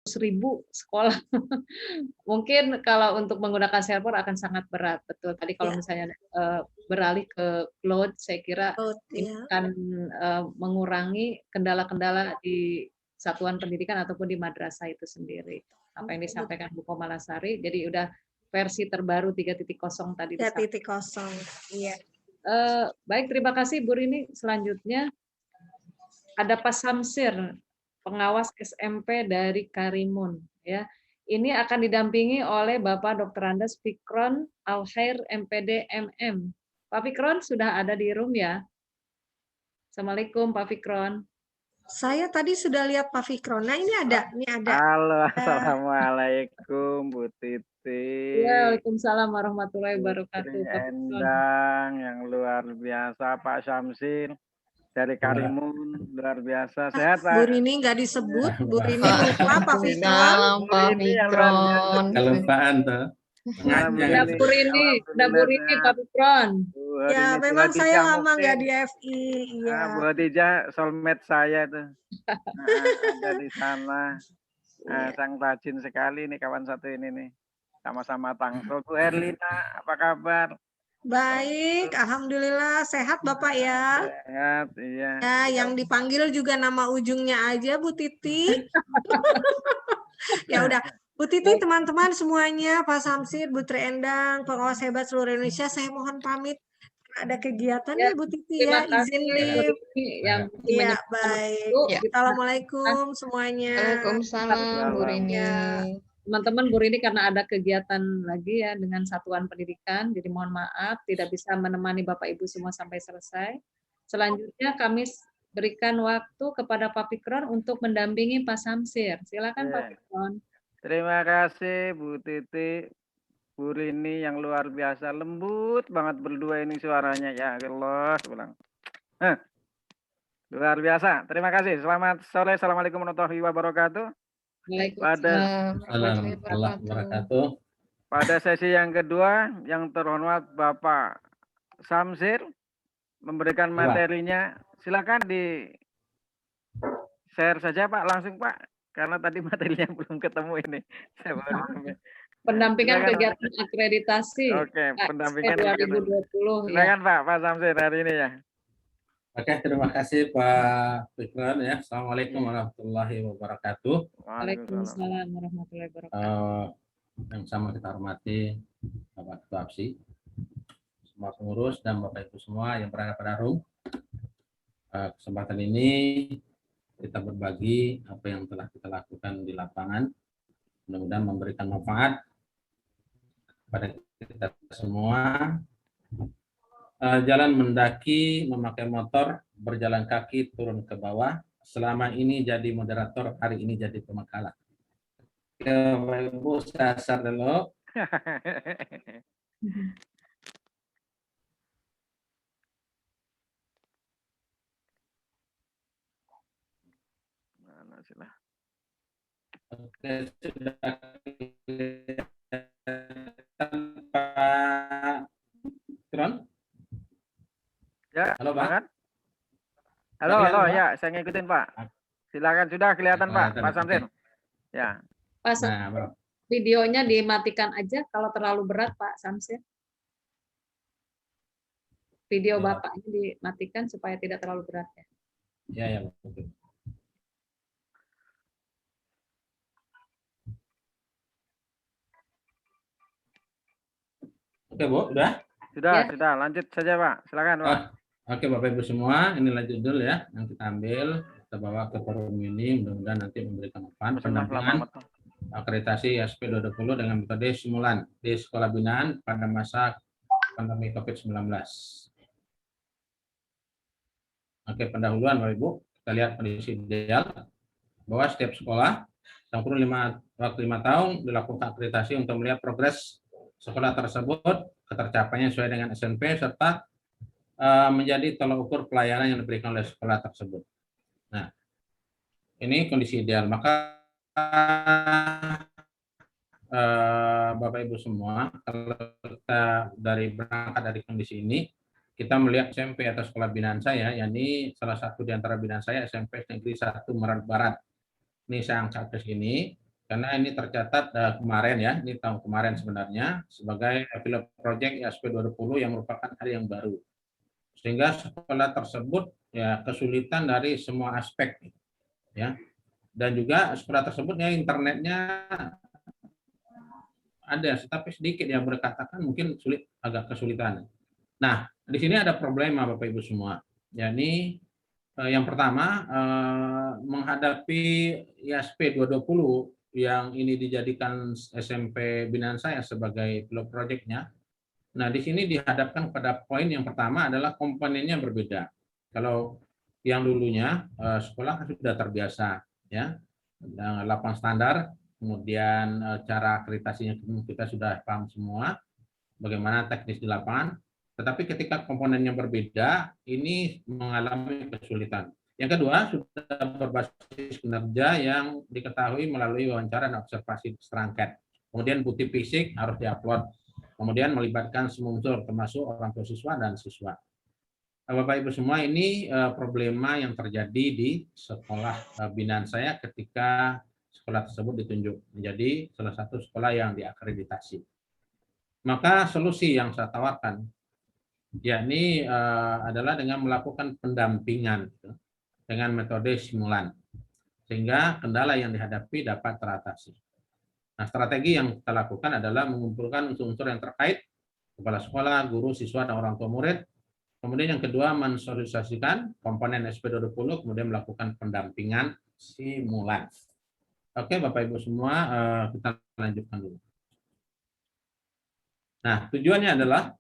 100.000 sekolah. Mungkin kalau untuk menggunakan server akan sangat berat, betul. Tadi kalau Ya, misalnya, beralih ke cloud, saya kira betul ini ya. akan, mengurangi kendala-kendala di satuan pendidikan ataupun di madrasah itu sendiri. Apa yang disampaikan Bu Komalasari, jadi udah versi terbaru 3.0 tadi disampaikan. 3.0. Iya. Baik, terima kasih Bu Rini. Selanjutnya ada Pak Samsir, pengawas SMP dari Karimun, ya. Ini akan didampingi oleh Bapak Dr. Andes Fikron Alkhair MPD MM. Pak Fikron sudah ada di room ya? Assalamualaikum Pak Fikron. Saya tadi sudah lihat Pak Fikron. Nah, ini ada. Halo, assalamualaikum Bu Titi. Waalaikumsalam warahmatullahi wabarakatuh. Putri Pak Fikron. Endang yang luar biasa, Pak Syamsil dari Karimun, luar biasa. Sehat, Bu Pak? Rini nggak disebut. Bu Rini lupa Pak Fikron. Salam Pak Ini yang luar biasa. Fikron. Kelupaan tuh. Ada Bu Rini, Alhamdulillah Pak Fikron. Bu Ya, Rini memang Suhadijah saya lama mungkin. nggak di FI. Iya. Bu Hadijah, soulmate saya tuh. Ada di sana. Sang rajin sekali nih kawan satu ini nih. Sama-sama Tangsel. Bu Herlina, apa kabar? Baik, alhamdulillah sehat Bapak ya. Sehat, iya. Ya, yang dipanggil juga nama ujungnya aja Bu Titi. Ya udah, Bu Titi, teman-teman semuanya, Pak Samsir, Bu Tri Endang, pengawas hebat seluruh Indonesia, saya mohon pamit. Ada kegiatan ya, Bu Titi ya, izin live. Yang Iya, baik. Ya. Assalamualaikum semuanya. Waalaikumsalam Bu Rini. Teman-teman, Bu Rini karena ada kegiatan lagi ya dengan satuan pendidikan, jadi mohon maaf tidak bisa menemani Bapak Ibu semua sampai selesai. Selanjutnya kami berikan waktu kepada Pak Fikron untuk mendampingi Pak Samsir. Silakan Pak Fikron. Terima kasih Bu Titi, Bu Rini yang luar biasa, lembut banget berdua ini suaranya, ya Allah. Luar biasa. Terima kasih. Selamat sore. Assalamualaikum warahmatullahi wabarakatuh. Pada sesi yang kedua, yang terhormat Bapak Samsir memberikan materinya. Silakan di share saja Pak, langsung Pak, karena tadi materinya belum ketemu ini. Saya baru sampai. Pendampingan kegiatan akreditasi. Oke, pendampingan 2020. Silakan Pak Samsir hari ini ya. Oke, terima kasih Pak Fikron ya. Assalamualaikum warahmatullahi wabarakatuh. Waalaikumsalam warahmatullahi wabarakatuh. Yang sama kita hormati Bapak Ketua APSI, semua pengurus dan Bapak Ibu semua yang berada pada room. Kesempatan ini kita berbagi apa yang telah kita lakukan di lapangan. Mudah-mudahan memberikan manfaat kepada kita semua. Jalan mendaki, memakai motor, berjalan kaki, turun ke bawah. Selama ini jadi moderator, hari ini jadi pemakalah. Ibu sasar dulu. Mana sila? Oke, sudah Pak Fikron? Ya, halo Pak. Halo, ya, saya ngikutin Pak. Silakan, sudah kelihatan Pak Samsir. Ya. Pak, videonya dimatikan aja kalau terlalu berat Pak Samsir. Video Bapaknya dimatikan supaya tidak terlalu berat ya. Ya, betul. Oke, Bu, udah? Sudah, lanjut saja Pak. Silakan Pak. Oke, Bapak Ibu semua, ini lanjut dulu ya, yang kita ambil, kita bawa ke forum ini, mudah-mudahan nanti memberikan manfaat. Pendampingan akreditasi ISP 2020 dengan metode simulan di sekolah binaan pada masa pandemi COVID-19. Oke, pendahuluan Bapak Ibu, kita lihat kondisi ideal bahwa setiap sekolah dalam kurun waktu 5 tahun dilakukan akreditasi untuk melihat progres sekolah tersebut, ketercapaiannya sesuai dengan SMP, serta menjadi tolak ukur pelayanan yang diberikan oleh sekolah tersebut. Nah, ini kondisi ideal. Maka Bapak Ibu semua, kalau kita berangkat dari kondisi ini, kita melihat SMP atau sekolah binaan saya, yakni salah satu di antara binaan saya SMP Negeri 1 Merak Barat. Ini saya angkat ke sini. karena ini tercatat kemarin ya, ini tahun kemarin sebenarnya sebagai pilot project ISP 2020 yang merupakan hari yang baru. Sehingga sekolah tersebut ya kesulitan dari semua aspek ya. Dan juga sekolah tersebut ya internetnya ada, tetapi sedikit yang berkatakan mungkin sulit, agak kesulitan. Nah, di sini ada problema Bapak Ibu semua. Yakni yang pertama menghadapi ISP 220 yang ini dijadikan SMP binaan saya sebagai pilot project-nya. Nah, di sini dihadapkan pada poin yang pertama adalah komponennya berbeda. Kalau yang dulunya sekolah sudah terbiasa ya, 8 standar, kemudian cara akreditasinya kita sudah paham semua, bagaimana teknis di lapangan. Tetapi ketika komponennya berbeda, ini mengalami kesulitan. Yang kedua, sudah berbasis kinerja yang diketahui melalui wawancara dan observasi serangkaian. Kemudian bukti fisik harus diupload. Kemudian melibatkan semua unsur, termasuk orang tua siswa dan siswa. Bapak Ibu semua, ini problema yang terjadi di sekolah binaan saya ketika sekolah tersebut ditunjuk menjadi salah satu sekolah yang diakreditasi. Maka solusi yang saya tawarkan, yakni adalah dengan melakukan pendampingan dengan metode simulan, sehingga kendala yang dihadapi dapat teratasi. Nah, strategi yang kita lakukan adalah mengumpulkan unsur-unsur yang terkait, kepala sekolah, guru, siswa, dan orang tua murid. Kemudian yang kedua, mensosialisasikan komponen SP220, kemudian melakukan pendampingan simulan. Oke, Bapak Ibu semua, kita lanjutkan dulu. Nah, tujuannya adalah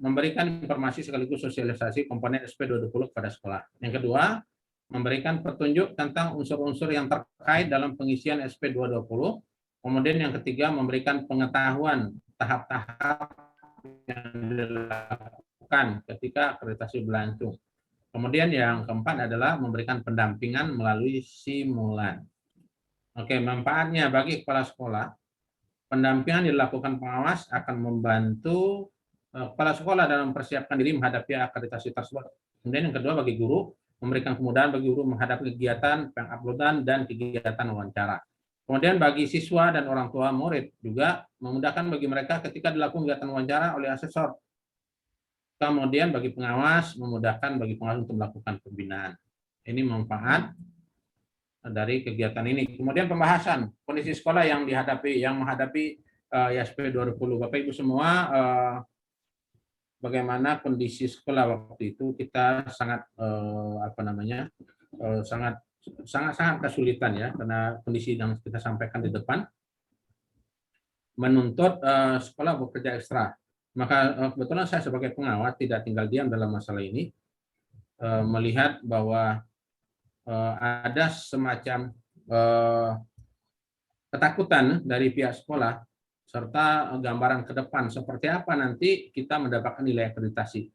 memberikan informasi sekaligus sosialisasi komponen SP220 kepada sekolah. Yang kedua, memberikan petunjuk tentang unsur-unsur yang terkait dalam pengisian SP220. Kemudian yang ketiga, memberikan pengetahuan tahap-tahap yang dilakukan ketika akreditasi berlangsung. Kemudian yang keempat adalah memberikan pendampingan melalui simulan. Oke, manfaatnya bagi kepala sekolah, pendampingan dilakukan pengawas akan membantu kepala sekolah dalam mempersiapkan diri menghadapi akreditasi tersebut. Kemudian yang kedua, bagi guru, memberikan kemudahan bagi guru menghadapi kegiatan penguploadan dan kegiatan wawancara. Kemudian bagi siswa dan orang tua murid juga memudahkan bagi mereka ketika dilakukan kegiatan wawancara oleh asesor. Kemudian bagi pengawas, memudahkan bagi pengawas untuk melakukan pembinaan. Ini manfaat dari kegiatan ini. Kemudian pembahasan kondisi sekolah yang menghadapi ISP 2020. Bapak Ibu semua, bagaimana kondisi sekolah waktu itu, kita sangat sangat kesulitan ya, karena kondisi yang kita sampaikan di depan menuntut sekolah bekerja ekstra. Maka kebetulan saya sebagai pengawas tidak tinggal diam dalam masalah ini, melihat bahwa ada semacam ketakutan dari pihak sekolah serta gambaran ke depan seperti apa nanti kita mendapatkan nilai akreditasi.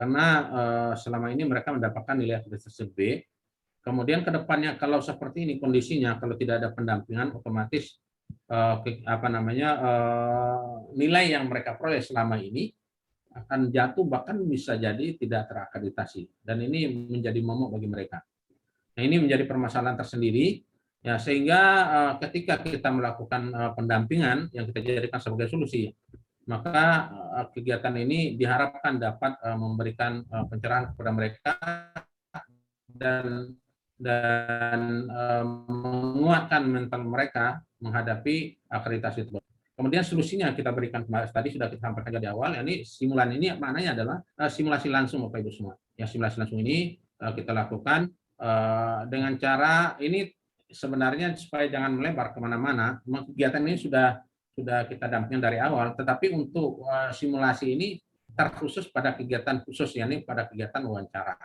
Karena selama ini mereka mendapatkan nilai akreditasi B, kemudian ke depannya kalau seperti ini kondisinya, kalau tidak ada pendampingan, otomatis nilai yang mereka peroleh selama ini akan jatuh, bahkan bisa jadi tidak terakreditasi. Dan ini menjadi momok bagi mereka. Nah, ini menjadi permasalahan tersendiri. Ya, sehingga ketika kita melakukan pendampingan yang kita jadikan sebagai solusi, maka kegiatan ini diharapkan dapat memberikan pencerahan kepada mereka dan menguatkan mental mereka menghadapi akreditasi tersebut. Kemudian solusinya kita berikan tadi sudah kita sampaikan di awal, ini simulan ini maknanya adalah simulasi langsung Bapak Ibu semua. Ya, simulasi langsung ini kita lakukan dengan cara ini sebenarnya supaya jangan melebar kemana-mana. Kegiatan ini sudah kita dampingi dari awal, tetapi untuk simulasi ini terkhusus pada kegiatan khusus, yakni pada kegiatan wawancara.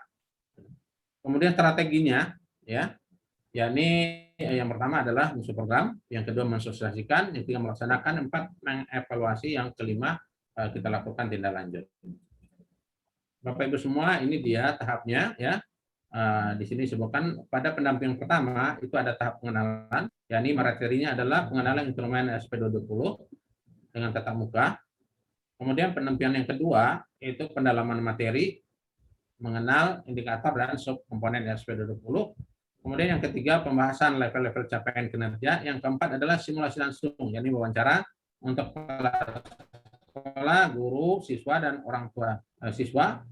Kemudian strateginya, yakni yang pertama adalah musuh program, yang kedua mensosialisasikan, yang ketiga melaksanakan, empat mengevaluasi, yang kelima kita lakukan tindak lanjut. Bapak Ibu semua, ini dia tahapnya ya. Di sini disebutkan pada pendampingan pertama itu ada tahap pengenalan, yakni materinya adalah pengenalan instrumen SP220 dengan tatap muka. Kemudian pendampingan yang kedua itu pendalaman materi, mengenal indikator dan subkomponen SP220. Kemudian yang ketiga, pembahasan level-level capaian kinerja. Yang keempat adalah simulasi langsung, yakni wawancara untuk kepala sekolah, guru, siswa, dan orang tua siswa,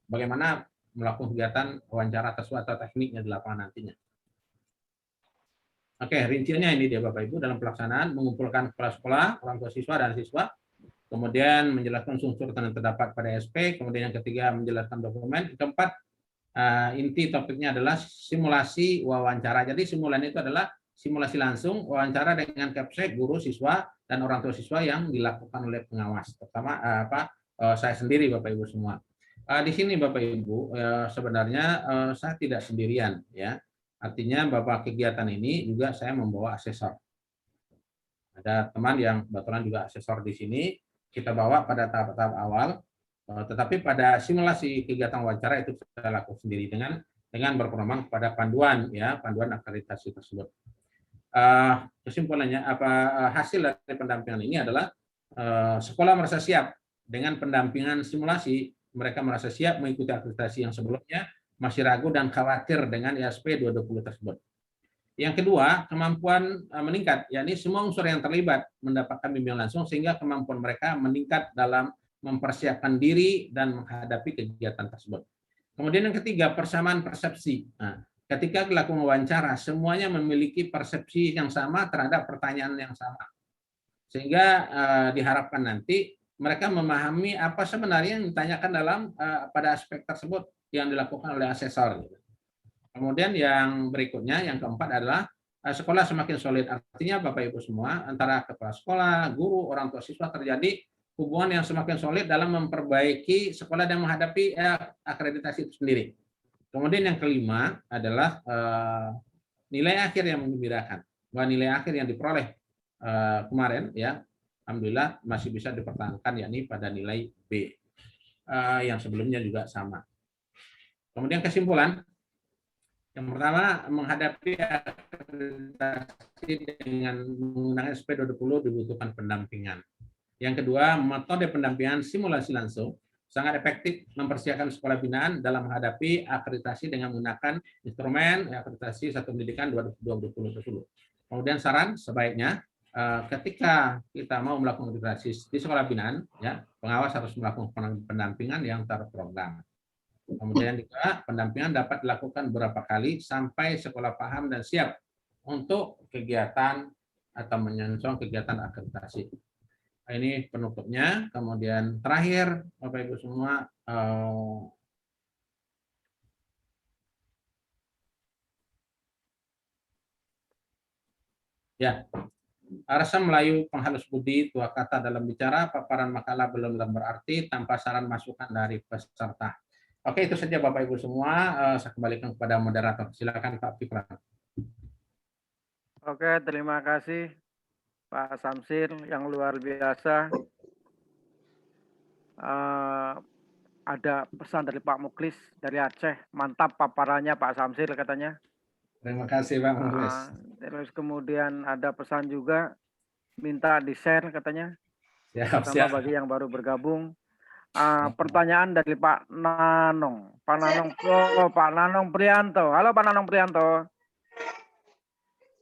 bagaimana melakukan kegiatan wawancara tersebut atau tekniknya di lapangan nantinya. Oke, rinciannya ini dia Bapak Ibu dalam pelaksanaan mengumpulkan kepala sekolah, orang tua siswa, dan siswa, kemudian menjelaskan unsur yang terdapat pada SP, kemudian yang ketiga menjelaskan dokumen, keempat inti topiknya adalah simulasi wawancara. Jadi simulan itu adalah simulasi langsung wawancara dengan capsek guru, siswa, dan orang tua siswa yang dilakukan oleh pengawas. Pertama saya sendiri Bapak Ibu semua. Di sini Bapak Ibu sebenarnya saya tidak sendirian ya. Artinya Bapak kegiatan ini juga saya membawa asesor. Ada teman yang kebetulan juga asesor di sini. Kita bawa pada tahap-tahap awal. Tetapi pada simulasi kegiatan wawancara itu saya lakukan sendiri dengan berpedoman kepada panduan akreditasi tersebut. Kesimpulannya hasil dari pendampingan ini adalah sekolah merasa siap dengan pendampingan simulasi, mereka merasa siap mengikuti akreditasi yang sebelumnya masih ragu dan khawatir dengan ISP 220 tersebut. Yang kedua, kemampuan meningkat, yakni semua unsur yang terlibat mendapatkan bimbingan langsung sehingga kemampuan mereka meningkat dalam mempersiapkan diri dan menghadapi kegiatan tersebut. Kemudian yang ketiga, persamaan persepsi. Nah, ketika dilakukan wawancara, semuanya memiliki persepsi yang sama terhadap pertanyaan yang sama. Sehingga diharapkan nanti mereka memahami apa sebenarnya yang ditanyakan dalam pada aspek tersebut yang dilakukan oleh asesor. Kemudian yang berikutnya, yang keempat adalah sekolah semakin solid. Artinya Bapak Ibu semua, antara kepala sekolah, guru, orang tua siswa terjadi hubungan yang semakin solid dalam memperbaiki sekolah dan menghadapi akreditasi itu sendiri. Kemudian yang kelima adalah nilai akhir yang menggembirakan. Bahwa nilai akhir yang diperoleh kemarin ya, alhamdulillah masih bisa dipertahankan yakni pada nilai B. Yang sebelumnya juga sama. Kemudian kesimpulan, yang pertama menghadapi akreditasi dengan menggunakan SP 220 dibutuhkan pendampingan. Yang kedua, metode pendampingan simulasi langsung sangat efektif mempersiapkan sekolah binaan dalam menghadapi akreditasi dengan menggunakan instrumen akreditasi satu pendidikan 2020 tersebut. Kemudian saran sebaiknya ketika kita mau melakukan akreditasi di sekolah binaan, ya pengawas harus melakukan pendampingan yang terprogram. Kemudian juga pendampingan dapat dilakukan beberapa kali sampai sekolah paham dan siap untuk kegiatan atau menyongsong kegiatan akreditasi. Ini penutupnya. Kemudian terakhir, Bapak Ibu semua, ya, rasa Melayu penghalus budi, tua kata dalam bicara, paparan makalah belum berarti tanpa saran masukan dari peserta. Oke, itu saja Bapak Ibu semua. Saya kembalikan kepada moderator. Silakan Pak Fikran. Oke, terima kasih Pak Samsir yang luar biasa. Ada pesan dari Pak Muklis dari Aceh, mantap paparannya Pak Samsir katanya. Terima kasih Pak Muklis. Terus kemudian ada pesan juga minta di-share katanya. Siap. Bagi yang baru bergabung. Pertanyaan dari Pak Nanong. Pak Nanong Prianto. Halo Pak Nanong Prianto.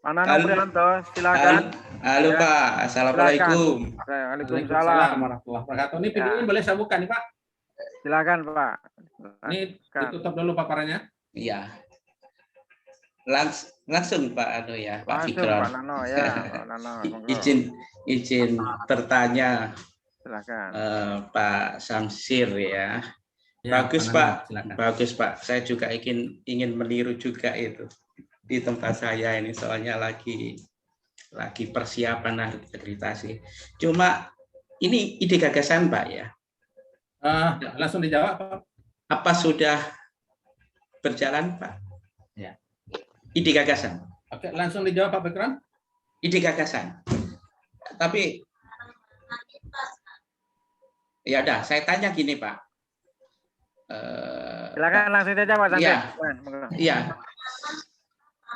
Pak Nanong Prianto, silakan. Halo ya. Pak, assalamualaikum. Waalaikumsalam warahmatullahi wabarakatuh. Ini videonya boleh saya buka nih Pak? Silakan Pak. Ini ditutup dulu paparannya. Iya. Langsung Pak Pak Fikron. Pak Nano ya. Pak Nano, izin bertanya. Silakan. Pak Samsir ya. Bagus Pak. Silakan. Bagus Pak. Saya juga ingin meniru juga itu di tempat saya ini, soalnya lagi persiapan akreditasi. Cuma ini ide gagasan Pak ya. Langsung dijawab Pak. Apa sudah berjalan Pak? Ya. Ide gagasan. Oke, langsung dijawab Pak Fikran. Ide gagasan. Tapi ya udah, saya tanya gini Pak. Silakan langsung saja Pak Samsir. Iya.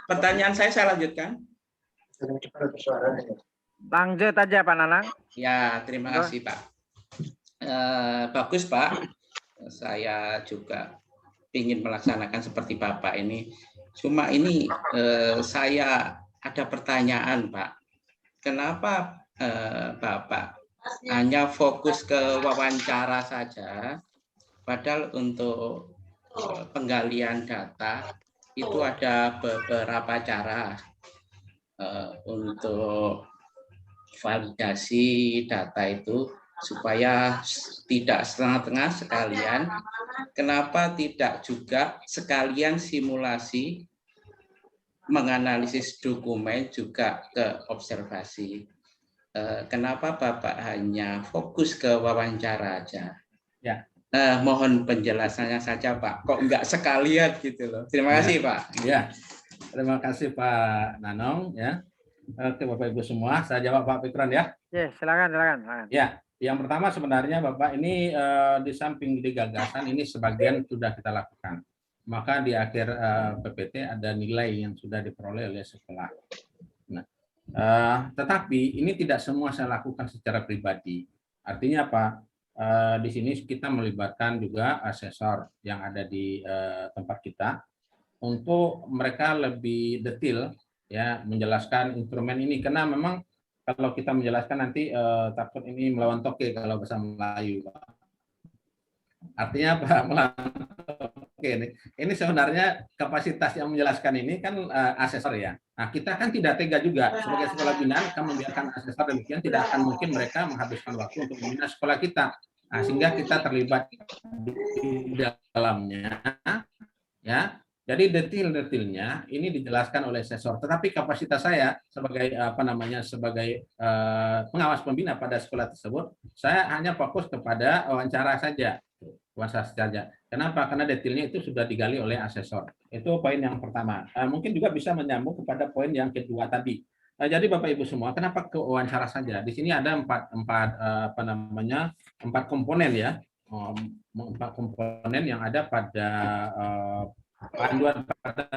Pertanyaan saya lanjutkan. Lanjut aja Pak Nanang. Ya, terima kasih Pak. Bagus Pak. Saya juga ingin melaksanakan seperti Bapak ini. Cuma ini saya ada pertanyaan, Pak. Kenapa Bapak hanya fokus ke wawancara saja, padahal untuk penggalian data itu ada beberapa cara untuk validasi data itu supaya tidak setengah-tengah sekalian. Kenapa tidak juga sekalian simulasi menganalisis dokumen juga ke observasi? Kenapa Bapak hanya fokus ke wawancara aja? Ya. Mohon penjelasannya saja, Pak. Kok enggak sekalian gitu loh. Terima kasih, Pak. Ya, terima kasih Pak Nanong ya. Oke Bapak Ibu semua, saya jawab Pak Fikran ya. Ya, silakan. Ya, yang pertama sebenarnya Bapak ini di samping di gagasan ini sebagian sudah kita lakukan. Maka di akhir PPT ada nilai yang sudah diperoleh oleh sekolah. Nah, tetapi ini tidak semua saya lakukan secara pribadi. Artinya apa? Di sini kita melibatkan juga asesor yang ada di tempat kita untuk mereka lebih detail ya menjelaskan instrumen ini, karena memang kalau kita menjelaskan nanti takut ini melawan toke kalau bahasa Melayu. Artinya apa? Melawan toke ini sebenarnya kapasitas yang menjelaskan ini kan asesor ya. Nah, kita kan tidak tega juga sebagai sekolah binaan akan membiarkan asesor demikian, tidak akan mungkin mereka menghabiskan waktu untuk membina sekolah kita. Nah, sehingga kita terlibat di dalamnya ya. Jadi detail-detailnya ini dijelaskan oleh asesor. Tetapi kapasitas saya sebagai sebagai pengawas pembina pada sekolah tersebut, saya hanya fokus kepada wawancara saja. Kenapa? Karena detailnya itu sudah digali oleh asesor. Itu poin yang pertama. Mungkin juga bisa menyambung kepada poin yang kedua tadi. Jadi Bapak Ibu semua, kenapa ke wawancara saja? Di sini ada empat komponen ya, empat komponen yang ada pada panduan pada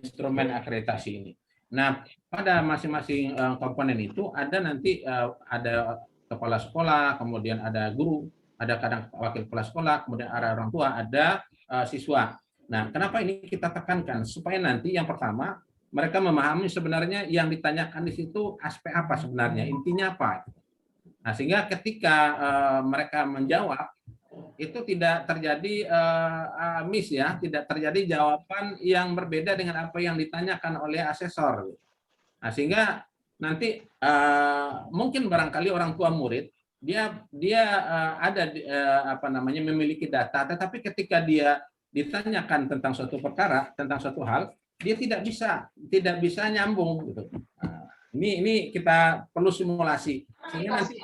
instrumen akreditasi ini. Nah, pada masing-masing komponen itu ada nanti ada kepala sekolah, kemudian ada guru, ada kadang wakil kepala sekolah, kemudian ada orang tua, ada siswa. Nah, kenapa ini kita tekankan? Supaya nanti yang pertama mereka memahami sebenarnya yang ditanyakan di situ aspek apa sebenarnya, intinya apa. Nah, sehingga ketika mereka menjawab itu tidak terjadi miss ya, tidak terjadi jawaban yang berbeda dengan apa yang ditanyakan oleh asesor. Nah, sehingga nanti mungkin barangkali orang tua murid dia ada memiliki data, tetapi ketika dia ditanyakan tentang suatu perkara, tentang suatu hal, dia tidak bisa nyambung gitu. Ini kita perlu simulasi sehingga nanti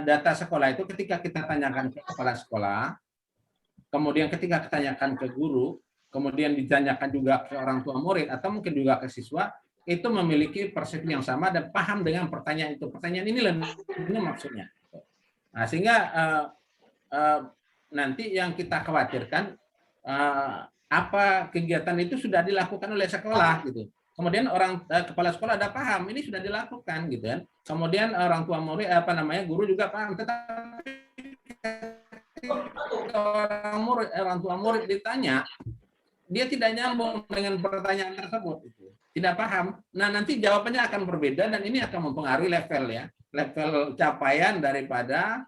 data sekolah itu ketika kita tanyakan ke kepala sekolah, kemudian ketika kita tanyakan ke guru, kemudian ditanyakan juga ke orang tua murid atau mungkin juga ke siswa, itu memiliki persepsi yang sama dan paham dengan pertanyaan itu. Pertanyaan ini maksudnya. Nah, sehingga nanti yang kita khawatirkan apa kegiatan itu sudah dilakukan oleh sekolah gitu. Kemudian kepala sekolah ada paham ini sudah dilakukan gitu kan. Kemudian orang tua murid guru juga paham, tetapi orang tua murid ditanya dia tidak nyambung dengan pertanyaan tersebut gitu. Tidak paham. Nah, nanti jawabannya akan berbeda dan ini akan mempengaruhi level capaian daripada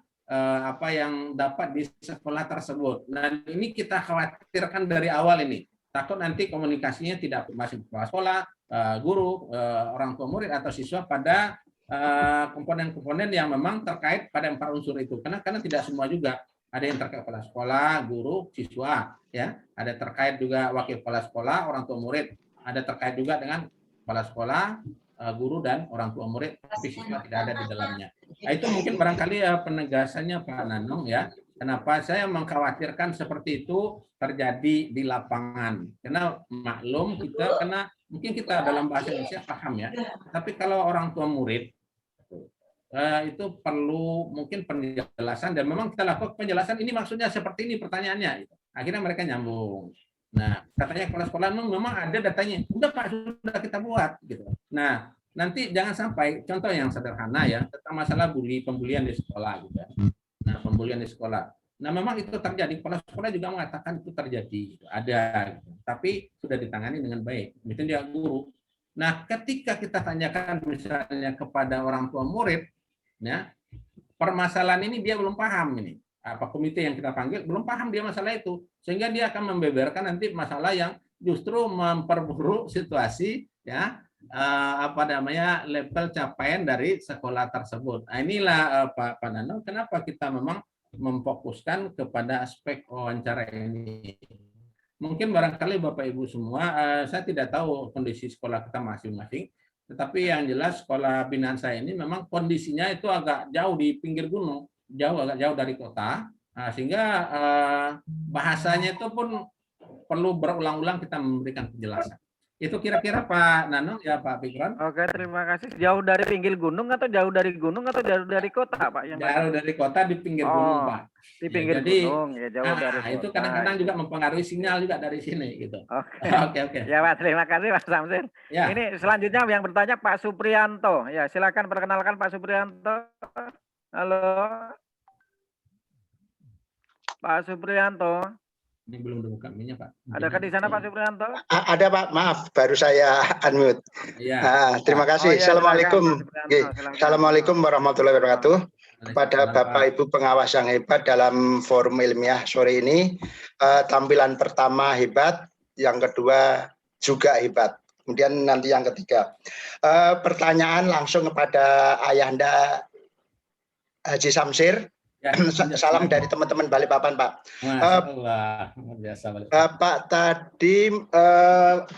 apa yang dapat di sekolah tersebut. Nah, ini kita khawatirkan dari awal ini. Takut nanti komunikasinya tidak masih kepala sekolah, guru, orang tua murid atau siswa pada komponen-komponen yang memang terkait pada 4 unsur itu. Karena tidak semua juga. Ada yang terkait kepala sekolah, guru, siswa, ya. Ada terkait juga wakil kepala sekolah, orang tua murid. Ada terkait juga dengan kepala sekolah, guru dan orang tua murid, tapi siswa tidak ada di dalamnya. Nah, itu mungkin barangkali penegasannya Pak Nanong ya. Kenapa saya mengkhawatirkan seperti itu terjadi di lapangan? Karena maklum kita, karena mungkin kita dalam bahasa Indonesia paham ya. Tapi kalau orang tua murid itu perlu mungkin penjelasan dan memang kita lakukan penjelasan ini maksudnya seperti ini pertanyaannya. Akhirnya mereka nyambung. Nah, katanya kepala sekolah memang ada datanya. Udah Pak, sudah kita buat gitu. Nah, nanti jangan sampai contoh yang sederhana ya tentang masalah pembulian di sekolah gitu. Nah, pembulian di sekolah. Nah, memang itu terjadi. Kepala sekolah juga mengatakan itu terjadi, gitu. Ada. Gitu. Tapi sudah ditangani dengan baik. Mungkin dia guru. Nah, ketika kita tanyakan misalnya kepada orang tua murid, ya, permasalahan ini dia belum paham ini. Apa komite yang kita panggil belum paham dia masalah itu, sehingga dia akan membeberkan nanti masalah yang justru memperburuk situasi, ya, apa namanya, level capaian dari sekolah tersebut. Nah, inilah Pak Nano, kenapa kita memang memfokuskan kepada aspek wawancara ini. Mungkin barangkali Bapak Ibu semua, saya tidak tahu kondisi sekolah kita masing-masing, tetapi yang jelas sekolah binaan saya ini memang kondisinya itu agak jauh di pinggir gunung, agak jauh dari kota, sehingga bahasanya itu pun perlu berulang-ulang kita memberikan penjelasan. Itu kira-kira Pak Nano, ya Pak Fikron. Oke, terima kasih. Jauh dari pinggir gunung atau jauh dari gunung atau jauh dari kota, Pak? Jauh dari kota di pinggir gunung, Pak. Di pinggir gunung, ya jauh dari kota. Itu kadang-kadang juga mempengaruhi sinyal juga dari sini, gitu. Oke. Ya Pak, terima kasih Pak Samsir. Ya. Ini selanjutnya yang bertanya Pak Supriyanto. Ya, silakan perkenalkan Pak Supriyanto. Halo. Pak Supriyanto. Ini belum dibuka mic-nya, Pak. Adakah di sana Pak Supriyanto? Ada Pak, maaf, baru saya unmute. Ya. Terima kasih. Oh, ya, Assalamualaikum. silakan. Assalamualaikum warahmatullahi wabarakatuh. Kepada Bapak Ibu pengawas yang hebat dalam forum ilmiah sore ini, tampilan pertama hebat, yang kedua juga hebat. Kemudian nanti yang ketiga. Pertanyaan langsung kepada Ayahanda Haji Samsir. Ya, salam dari teman-teman Balikpapan, Pak. Masyaallah, biasa Pak, tadi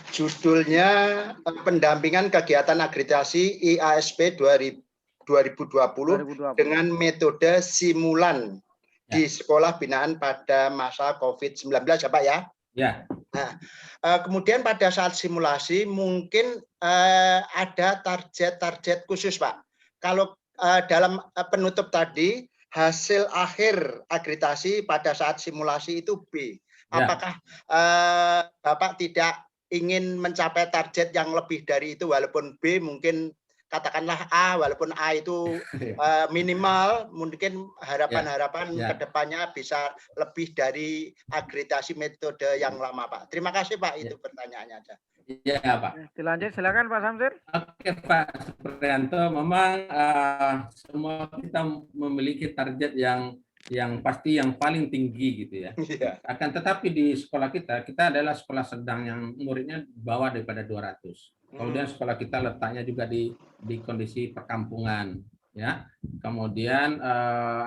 judulnya pendampingan kegiatan akreditasi IASP 2020 dengan metode simulan di sekolah binaan pada masa COVID-19, ya Pak ya? Ya. Nah, kemudian pada saat simulasi mungkin ada target-target khusus, Pak. Kalau dalam penutup tadi, hasil akhir akreditasi pada saat simulasi itu B. Apakah Bapak tidak ingin mencapai target yang lebih dari itu, walaupun B mungkin katakanlah A, walaupun A itu minimal, mungkin harapan-harapan kedepannya bisa lebih dari akreditasi metode yang lama, Pak. Terima kasih, Pak. Itu pertanyaannya aja. Iya, Pak. Dilanjut, silakan Pak Samsir. Oke, Pak Supriyanto, memang semua kita memiliki target yang pasti yang paling tinggi gitu ya. Akan tetapi di sekolah kita adalah sekolah sedang yang muridnya bawah daripada 200. Kemudian sekolah kita letaknya juga di kondisi perkampungan, ya. Kemudian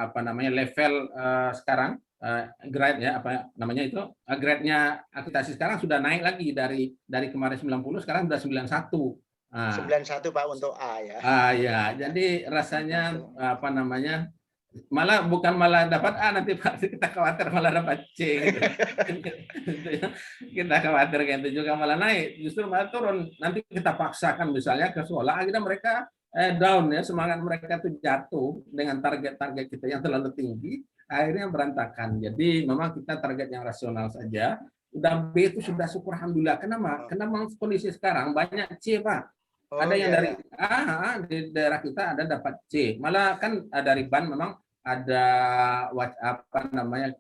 apa namanya, level sekarang grade, ya, apa namanya itu, grade-nya akreditasi sekarang sudah naik lagi dari kemarin 90, sekarang sudah 91. 91 Pak untuk A ya. Ya, jadi rasanya apa namanya, bukan malah dapat A nanti Pak, kita khawatir malah dapat C gitu. Kita khawatir kayak itu juga malah naik, justru malah turun. Nanti kita paksakan misalnya ke sekolah, akhirnya mereka down ya, semangat mereka tuh jatuh dengan target-target kita yang terlalu tinggi, akhirnya berantakan. Jadi memang kita target yang rasional saja. Udah B itu sudah syukur alhamdulillah. Kenapa? Karena memang kondisi sekarang banyak C, Pak. Ada yang dari di daerah kita ada dapat C. Malah kan dari BAN memang ada apa namanya,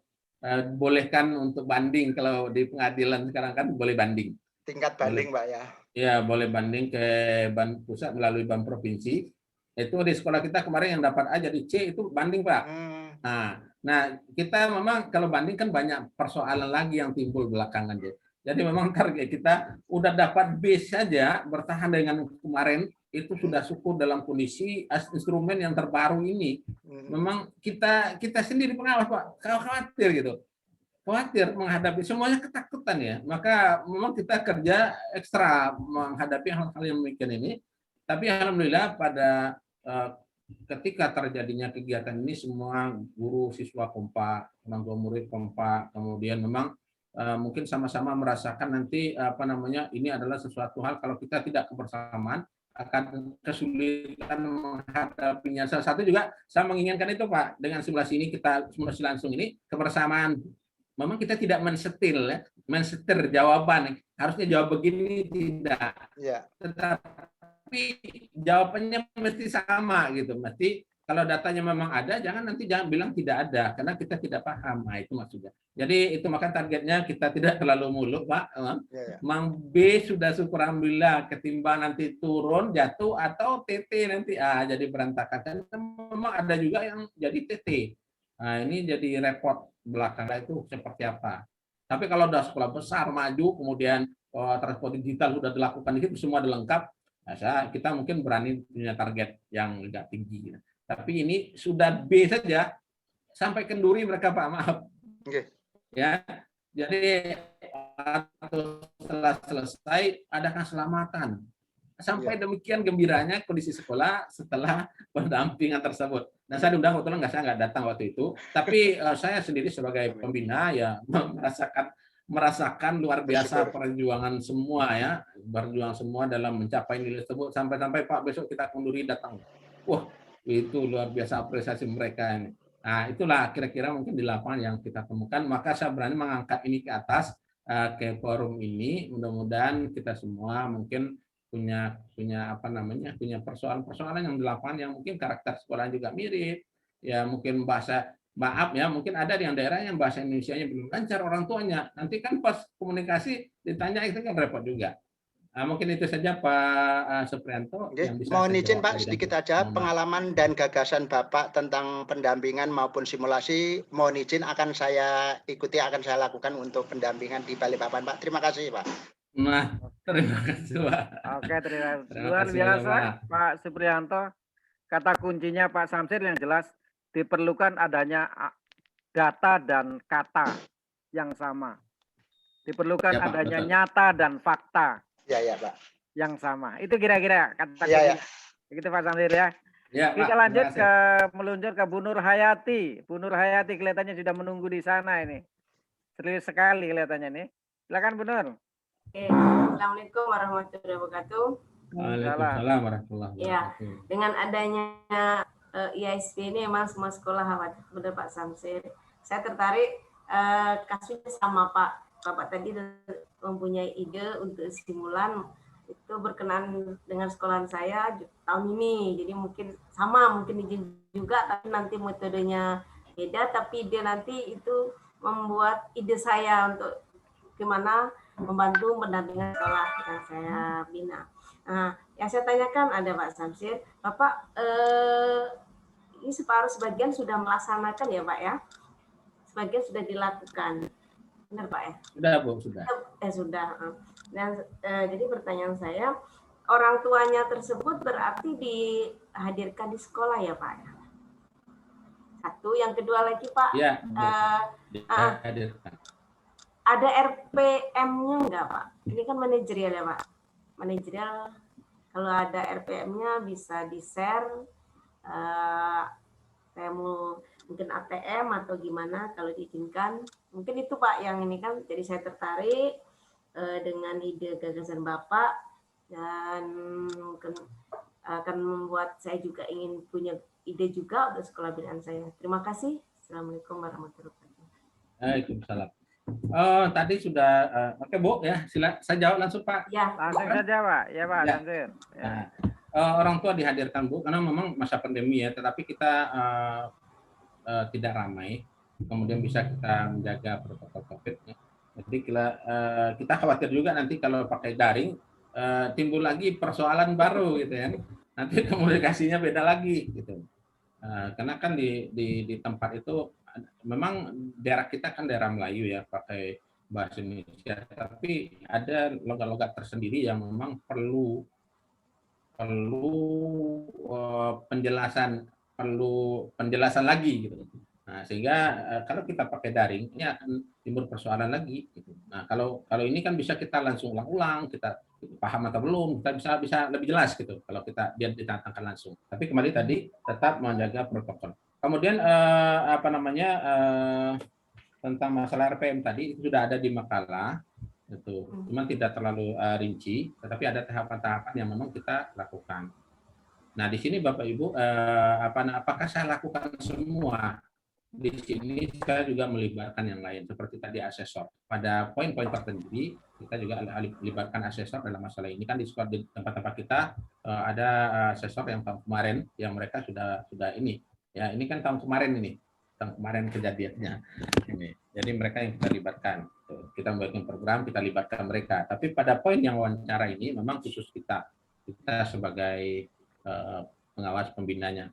bolehkan untuk banding. Kalau di pengadilan sekarang kan boleh banding. Tingkat banding, Pak ya. Ya, boleh banding ke BAN pusat melalui BAN provinsi. Itu di sekolah kita kemarin yang dapat A jadi C itu banding, Pak. Nah, kita memang kalau banding kan banyak persoalan lagi yang timbul belakangan. Jadi memang target kita udah dapat B saja, bertahan dengan kemarin, itu sudah syukur dalam kondisi instrumen yang terbaru ini. Memang kita sendiri pengawas, Pak, khawatir gitu. Khawatir menghadapi semuanya, ketakutan ya. Maka memang kita kerja ekstra menghadapi hal-hal yang demikian ini. Tapi alhamdulillah pada ketika terjadinya kegiatan ini, semua guru siswa kompak, orang tua murid kompak, kemudian memang mungkin sama-sama merasakan nanti apa namanya, ini adalah sesuatu hal kalau kita tidak kebersamaan akan kesulitan menghadapinya. Salah satu juga saya menginginkan itu, Pak, dengan simulasi ini, kita simulasi langsung ini kebersamaan. Memang kita tidak mensetir jawaban, harusnya jawab begini, tidak. Tetapi jawabannya mesti sama gitu, mesti kalau datanya memang ada, jangan bilang tidak ada, karena kita tidak paham. Nah, itu maksudnya. Jadi itu maka targetnya kita tidak terlalu muluk, Pak. Mang B sudah syukur alhamdulillah, ketimbang nanti turun, jatuh, atau TT nanti. Jadi berantakan. Dan memang ada juga yang jadi TT. Nah, ini jadi repot belakangnya itu seperti apa. Tapi kalau udah sekolah besar, maju, kemudian transport digital sudah dilakukan, itu semua dilengkap, nah, kita mungkin berani punya target yang agak tinggi. Tapi ini sudah B saja, sampai kenduri mereka, Pak, maaf. Okay. Ya, jadi setelah selesai ada keselamatan. Sampai demikian gembiranya kondisi sekolah setelah pendampingan tersebut. Nah, saya diundang, kebetulan saya nggak datang waktu itu, tapi saya sendiri sebagai pembina ya merasakan luar biasa perjuangan semua ya, berjuang semua dalam mencapai nilai tersebut, sampai Pak besok kita kenduri datang. Wah, itu luar biasa apresiasi mereka ini. Nah, itulah kira-kira mungkin di lapangan yang kita temukan. Maka saya berani mengangkat ini ke atas, ke forum ini. Mudah-mudahan kita semua mungkin punya punya persoalan-persoalan yang di lapangan yang mungkin karakter sekolah juga mirip. Ya mungkin mungkin ada yang daerah yang bahasa Indonesianya belum lancar orang tuanya. Nanti kan pas komunikasi ditanya itu kan repot juga. Mungkin itu saja Pak Suprianto. Okay. Mohon izin Pak, sedikit aja pengalaman dan gagasan Bapak tentang pendampingan maupun simulasi. Mohon izin akan saya ikuti, akan saya lakukan untuk pendampingan di Balikpapan, Pak. Terima kasih, Pak. Nah, terima kasih, Pak. Oke, terima kasih. Luar biasa, Pak Suprianto. Kata kuncinya Pak Samsir yang jelas, diperlukan adanya data dan kata yang sama. Diperlukan adanya nyata dan fakta. Ya, Pak. Yang sama. Itu kira-kira kata ya. Begitu Pak Samsir ya. Ya, kita lanjut meluncur ke Bu Nur Hayati. Bu Nur Hayati kelihatannya sudah menunggu di sana ini. Serius sekali kelihatannya nih. Silakan Bu Nur. Oke, Assalamualaikum warahmatullahi wabarakatuh. Waalaikumsalam warahmatullahi wabarakatuh. Ya, dengan adanya IASP ini memang semua sekolah khawatir, benar Pak Samsir. Saya tertarik kasusnya sama Pak. Bapak tadi mempunyai ide untuk simulan itu berkenan dengan sekolahan saya tahun ini. Jadi mungkin izin juga, tapi nanti metodenya beda. Tapi ide nanti itu membuat ide saya untuk gimana membantu pendampingan sekolah yang saya bina. Nah, yang saya tanyakan ada Pak Samsir, Bapak ini sebagian sudah melaksanakan ya Pak ya? Sebagian sudah dilakukan. Benar Pak ya? Sudah Bu, sudah. Sudah. Dan jadi pertanyaan saya, orang tuanya tersebut berarti dihadirkan di sekolah ya Pak? Satu, yang kedua lagi Pak. Ya, dihadirkan. Ada RPM-nya enggak Pak? Ini kan manajerial ya Pak? Manajerial, kalau ada RPM-nya bisa di-share. Saya mau mungkin ATM atau gimana kalau diizinkan. Mungkin itu Pak yang ini kan, jadi saya tertarik dengan ide gagasan Bapak dan mungkin akan membuat saya juga ingin punya ide juga untuk sekolah binaan saya. Terima kasih. Assalamualaikum warahmatullahi wabarakatuh. Waalaikumsalam. Tadi sudah oke Bu ya, silakan saya jawab langsung Pak. Ya, langsung saja Pak. Ya Pak, ya. Samsir. Ya. Orang tua dihadirkan Bu karena memang masa pandemi ya, tetapi kita tidak ramai, kemudian bisa kita menjaga protokol COVID. Ya. Jadi kita khawatir juga nanti kalau pakai daring timbul lagi persoalan baru gitu ya. Nanti komunikasinya beda lagi gitu. Karena kan di tempat itu memang daerah kita kan daerah Melayu ya, pakai bahasa Indonesia, tapi ada logat-logat tersendiri yang memang perlu penjelasan lagi gitu. Nah, sehingga kalau kita pakai daring ini akan timbul persoalan lagi gitu. Nah, kalau ini kan bisa kita langsung ulang-ulang, kita paham atau belum, kita bisa lebih jelas gitu kalau dia didatangkan langsung. Tapi kembali tadi tetap menjaga protokol. Kemudian tentang masalah RPM tadi itu sudah ada di makalah itu. Cuman tidak terlalu rinci, tetapi ada tahapan-tahapan yang memang kita lakukan. Nah, di sini Bapak Ibu apakah saya lakukan semua? di sini saya juga melibatkan yang lain seperti tadi asesor. Pada poin-poin tertentu kita juga melibatkan asesor dalam masalah ini. Kan di tempat-tempat kita ada asesor yang tahun kemarin yang mereka sudah ini. Ya, ini kan tahun kemarin kejadiannya. Ini. Jadi mereka yang kita libatkan. Kita membuat program, kita libatkan mereka. Tapi pada poin yang wawancara ini memang khusus kita sebagai pengawas pembinanya.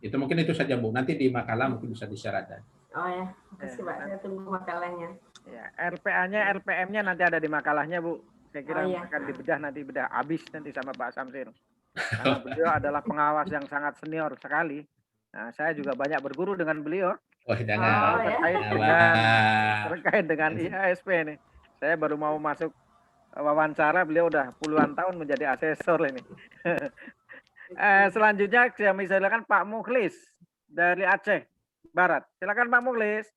Itu mungkin itu saja Bu. Nanti di makalah mungkin bisa di-share ada. Oh ya, makasih Pak. Saya tunggu makalahnya. Ya, RPA-nya, RPM-nya nanti ada di makalahnya Bu. Saya kira iya. akan dibedah habis nanti sama Pak Samsir. Karena beliau adalah pengawas yang sangat senior sekali. Nah, saya juga banyak berguru dengan beliau. Oh, jangan. Terkait dengan IASP ini. Saya baru mau masuk wawancara, beliau udah puluhan tahun menjadi asesor ini. Selanjutnya saya silakan Pak Mukhlis dari Aceh Barat. Silakan Pak Mukhlis.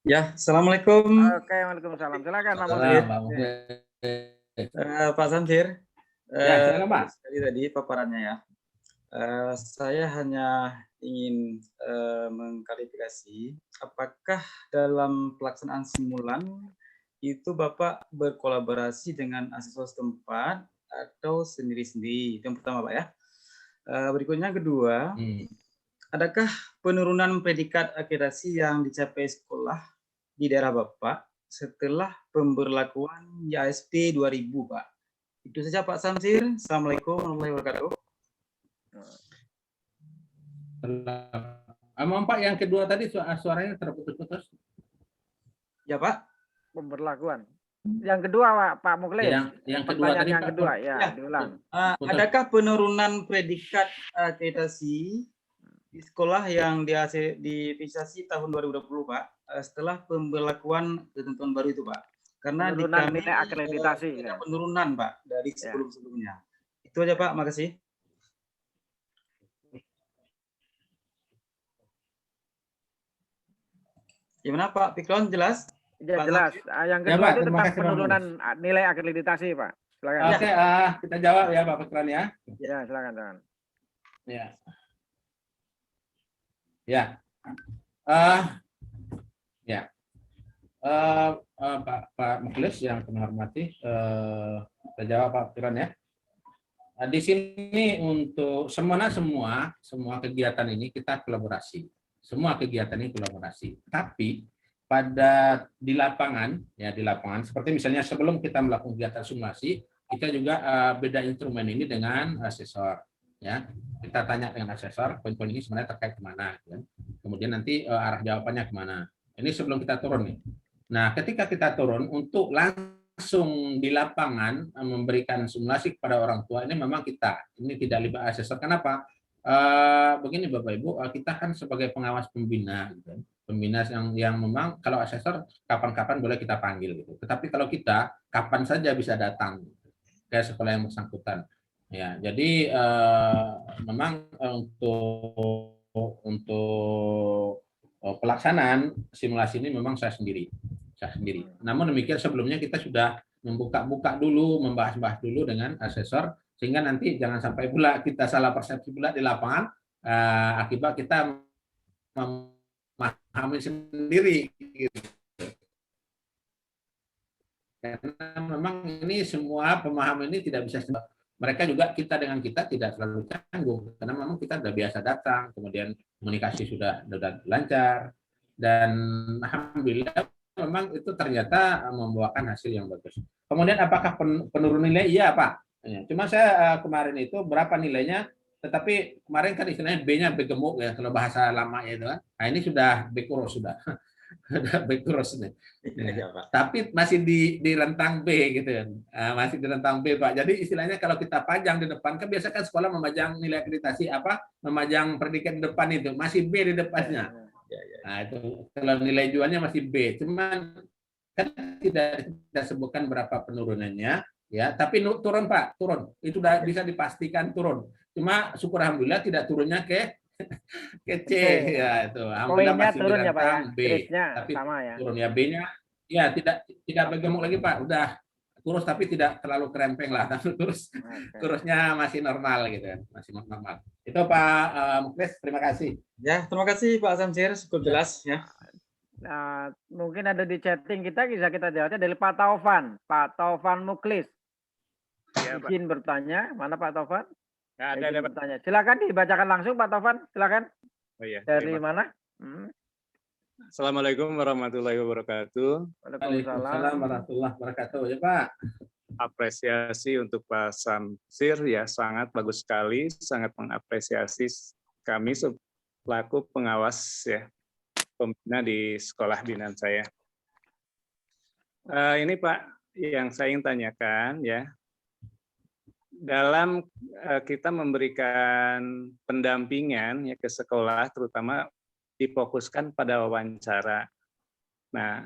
Ya, assalamualaikum. Oke, waalaikumsalam. Silakan Pak Mukhlis. Pak Samsir. Ya, silakan Pak. Tadi paparannya ya. Saya hanya ingin mengklarifikasi apakah dalam pelaksanaan simulan itu Bapak berkolaborasi dengan asesor setempat atau sendiri-sendiri. Itu yang pertama Pak ya. Berikutnya kedua, adakah penurunan predikat akreditasi yang dicapai sekolah di daerah Bapak setelah pemberlakuan IASP 2000 Pak? Itu saja Pak Samsir. Assalamualaikum warahmatullahi wabarakatuh. Emang Pak yang kedua tadi suaranya terputus-putus? Ya Pak. Pemberlakuan. Yang kedua Pak Mukhlis. Yang kedua tadi yang Pak. kedua ya, diulang. Adakah penurunan predikat akreditasi di sekolah yang dipisasi tahun 2020 Pak setelah pemberlakuan ketentuan baru itu Pak? Karena penurunan nilai akreditasi. Ada penurunan Pak dari sebelum-sebelumnya. Itu aja Pak, makasih. Gimana Pak Fikron, jelas? Ya, jelas. Yang kedua itu tentang penurunan nilai akreditasi Pak. Silakan. Oke, kita jawab ya Pak Fikron ya. Ya, silakan. Ya. Ya. Pak Mukhlis yang kami hormati, kita jawab Pak Fikron ya. Di sini untuk semua kegiatan ini kita kolaborasi. Semua kegiatan ini kolaborasi. Tapi di lapangan seperti misalnya sebelum kita melakukan kegiatan simulasi, kita juga beda instrumen ini dengan asesor. Ya, kita tanya dengan asesor poin-poin ini sebenarnya terkait kemana, kan? Kemudian nanti arah jawabannya kemana. Ini sebelum kita turun nih. Nah, ketika kita turun untuk langsung di lapangan memberikan simulasi kepada orang tua, ini memang ini tidak libat asesor. Kenapa? Begini Bapak Ibu, kita kan sebagai pengawas pembina, gitu. Pembina yang memang kalau asesor kapan-kapan boleh kita panggil, gitu. Tetapi kalau kita kapan saja bisa datang ke sekolah yang bersangkutan. Ya, jadi memang untuk pelaksanaan simulasi ini memang saya sendiri. Namun demikian sebelumnya kita sudah membuka dulu, membahas dulu dengan asesor, sehingga nanti jangan sampai pula kita salah persepsi pula di lapangan akibat kita memahami sendiri. Gitu. Karena memang ini semua pemahaman ini tidak bisa mereka juga kita tidak selalu canggung karena memang kita sudah biasa datang, kemudian komunikasi sudah lancar dan alhamdulillah memang itu ternyata membuahkan hasil yang bagus. Kemudian apakah penurunan nilai? Iya Pak. Cuma saya kemarin itu berapa nilainya, tetapi kemarin kan istilahnya B-nya B gemuk ya kalau bahasa lama itu kan. Nah ini sudah B kurus sudah. B kurus nih. Ya, tapi masih di rentang B gitu kan. Masih di rentang B Pak. Jadi istilahnya kalau kita pajang di depan kan biasa kan sekolah memajang nilai akreditasi memajang predikat di depan itu masih B di depannya. Nah itu kalau nilai jualnya masih B. Cuman kan tidak kita sebutkan berapa penurunannya ya, tapi turun Pak, turun. Itu sudah bisa dipastikan turun. Cuma syukur alhamdulillah tidak turunnya ke C ya itu. Alhamdulillah masih turun ya Pak ya. B. Tapi sama ya. Turun ya B-nya ya tidak bergemuk lagi Pak. Udah kurus tapi tidak terlalu kerempeng lah, tapi kurusnya masih normal gitu kan, masih normal. Itu Pak Muklis, terima kasih. Ya, terima kasih Pak Samsir, cukup jelas ya. Nah, mungkin ada di chatting kita bisa kita jawabnya dari Pak Taufan Muklis. Ya, Izin bertanya, mana Pak Taufan? Nah, ada bertanya. Silakan dibacakan langsung Pak Taufan, silakan. Oh iya, Dari mana? Assalamualaikum warahmatullahi wabarakatuh. Waalaikumsalam warahmatullahi wabarakatuh. Ya Pak. Apresiasi untuk Pak Samsir ya, sangat bagus sekali, sangat mengapresiasi kami selaku pengawas ya, pembina di sekolah binaan saya. Ini Pak, yang saya ingin tanyakan ya, dalam kita memberikan pendampingan ya ke sekolah, terutama difokuskan pada wawancara. Nah,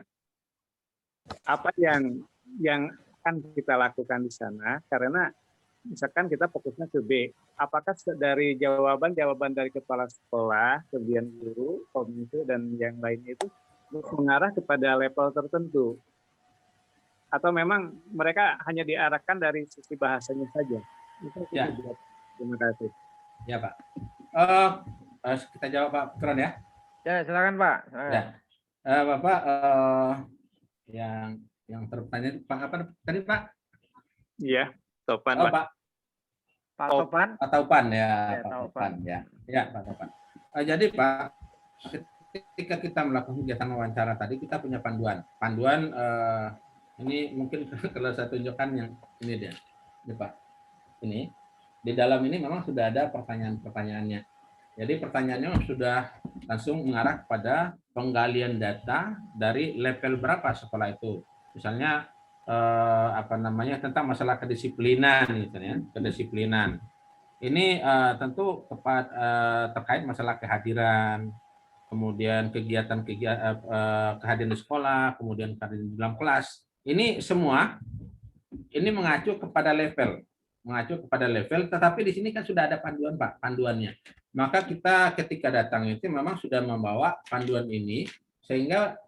apa yang akan kita lakukan di sana? Karena misalkan kita fokusnya ke B, apakah dari jawaban dari kepala sekolah, kemudian guru, komite dan yang lainnya itu mengarah kepada level tertentu? Atau memang mereka hanya diarahkan dari sisi bahasanya saja? Ya. Terima kasih. Ya Pak. Kita jawab Pak Kron ya. Ya, silakan Pak. Ya. Bapak yang tertanya Pak apa tadi Pak? Iya, Topan Pak. Pak Topan. Pak Topan ya, Ya, Pak Topan. Topan ya. Ya, Pak Topan. Jadi Pak, ketika kita melakukan kegiatan wawancara tadi kita punya panduan. Panduan ini mungkin kalau saya tunjukkan yang ini dia. Ini Pak. Ini di dalam ini memang sudah ada pertanyaan-pertanyaannya. Jadi pertanyaannya sudah langsung mengarah kepada penggalian data dari level berapa sekolah itu. Misalnya tentang masalah kedisiplinan misalnya, kedisiplinan. Ini tentu terkait masalah kehadiran, kemudian kegiatan-kegiatan kehadiran di sekolah, kemudian kehadiran di dalam kelas. Ini semua ini mengacu kepada level, tetapi di sini kan sudah ada panduan Pak, panduannya. Maka kita ketika datang itu memang sudah membawa panduan ini sehingga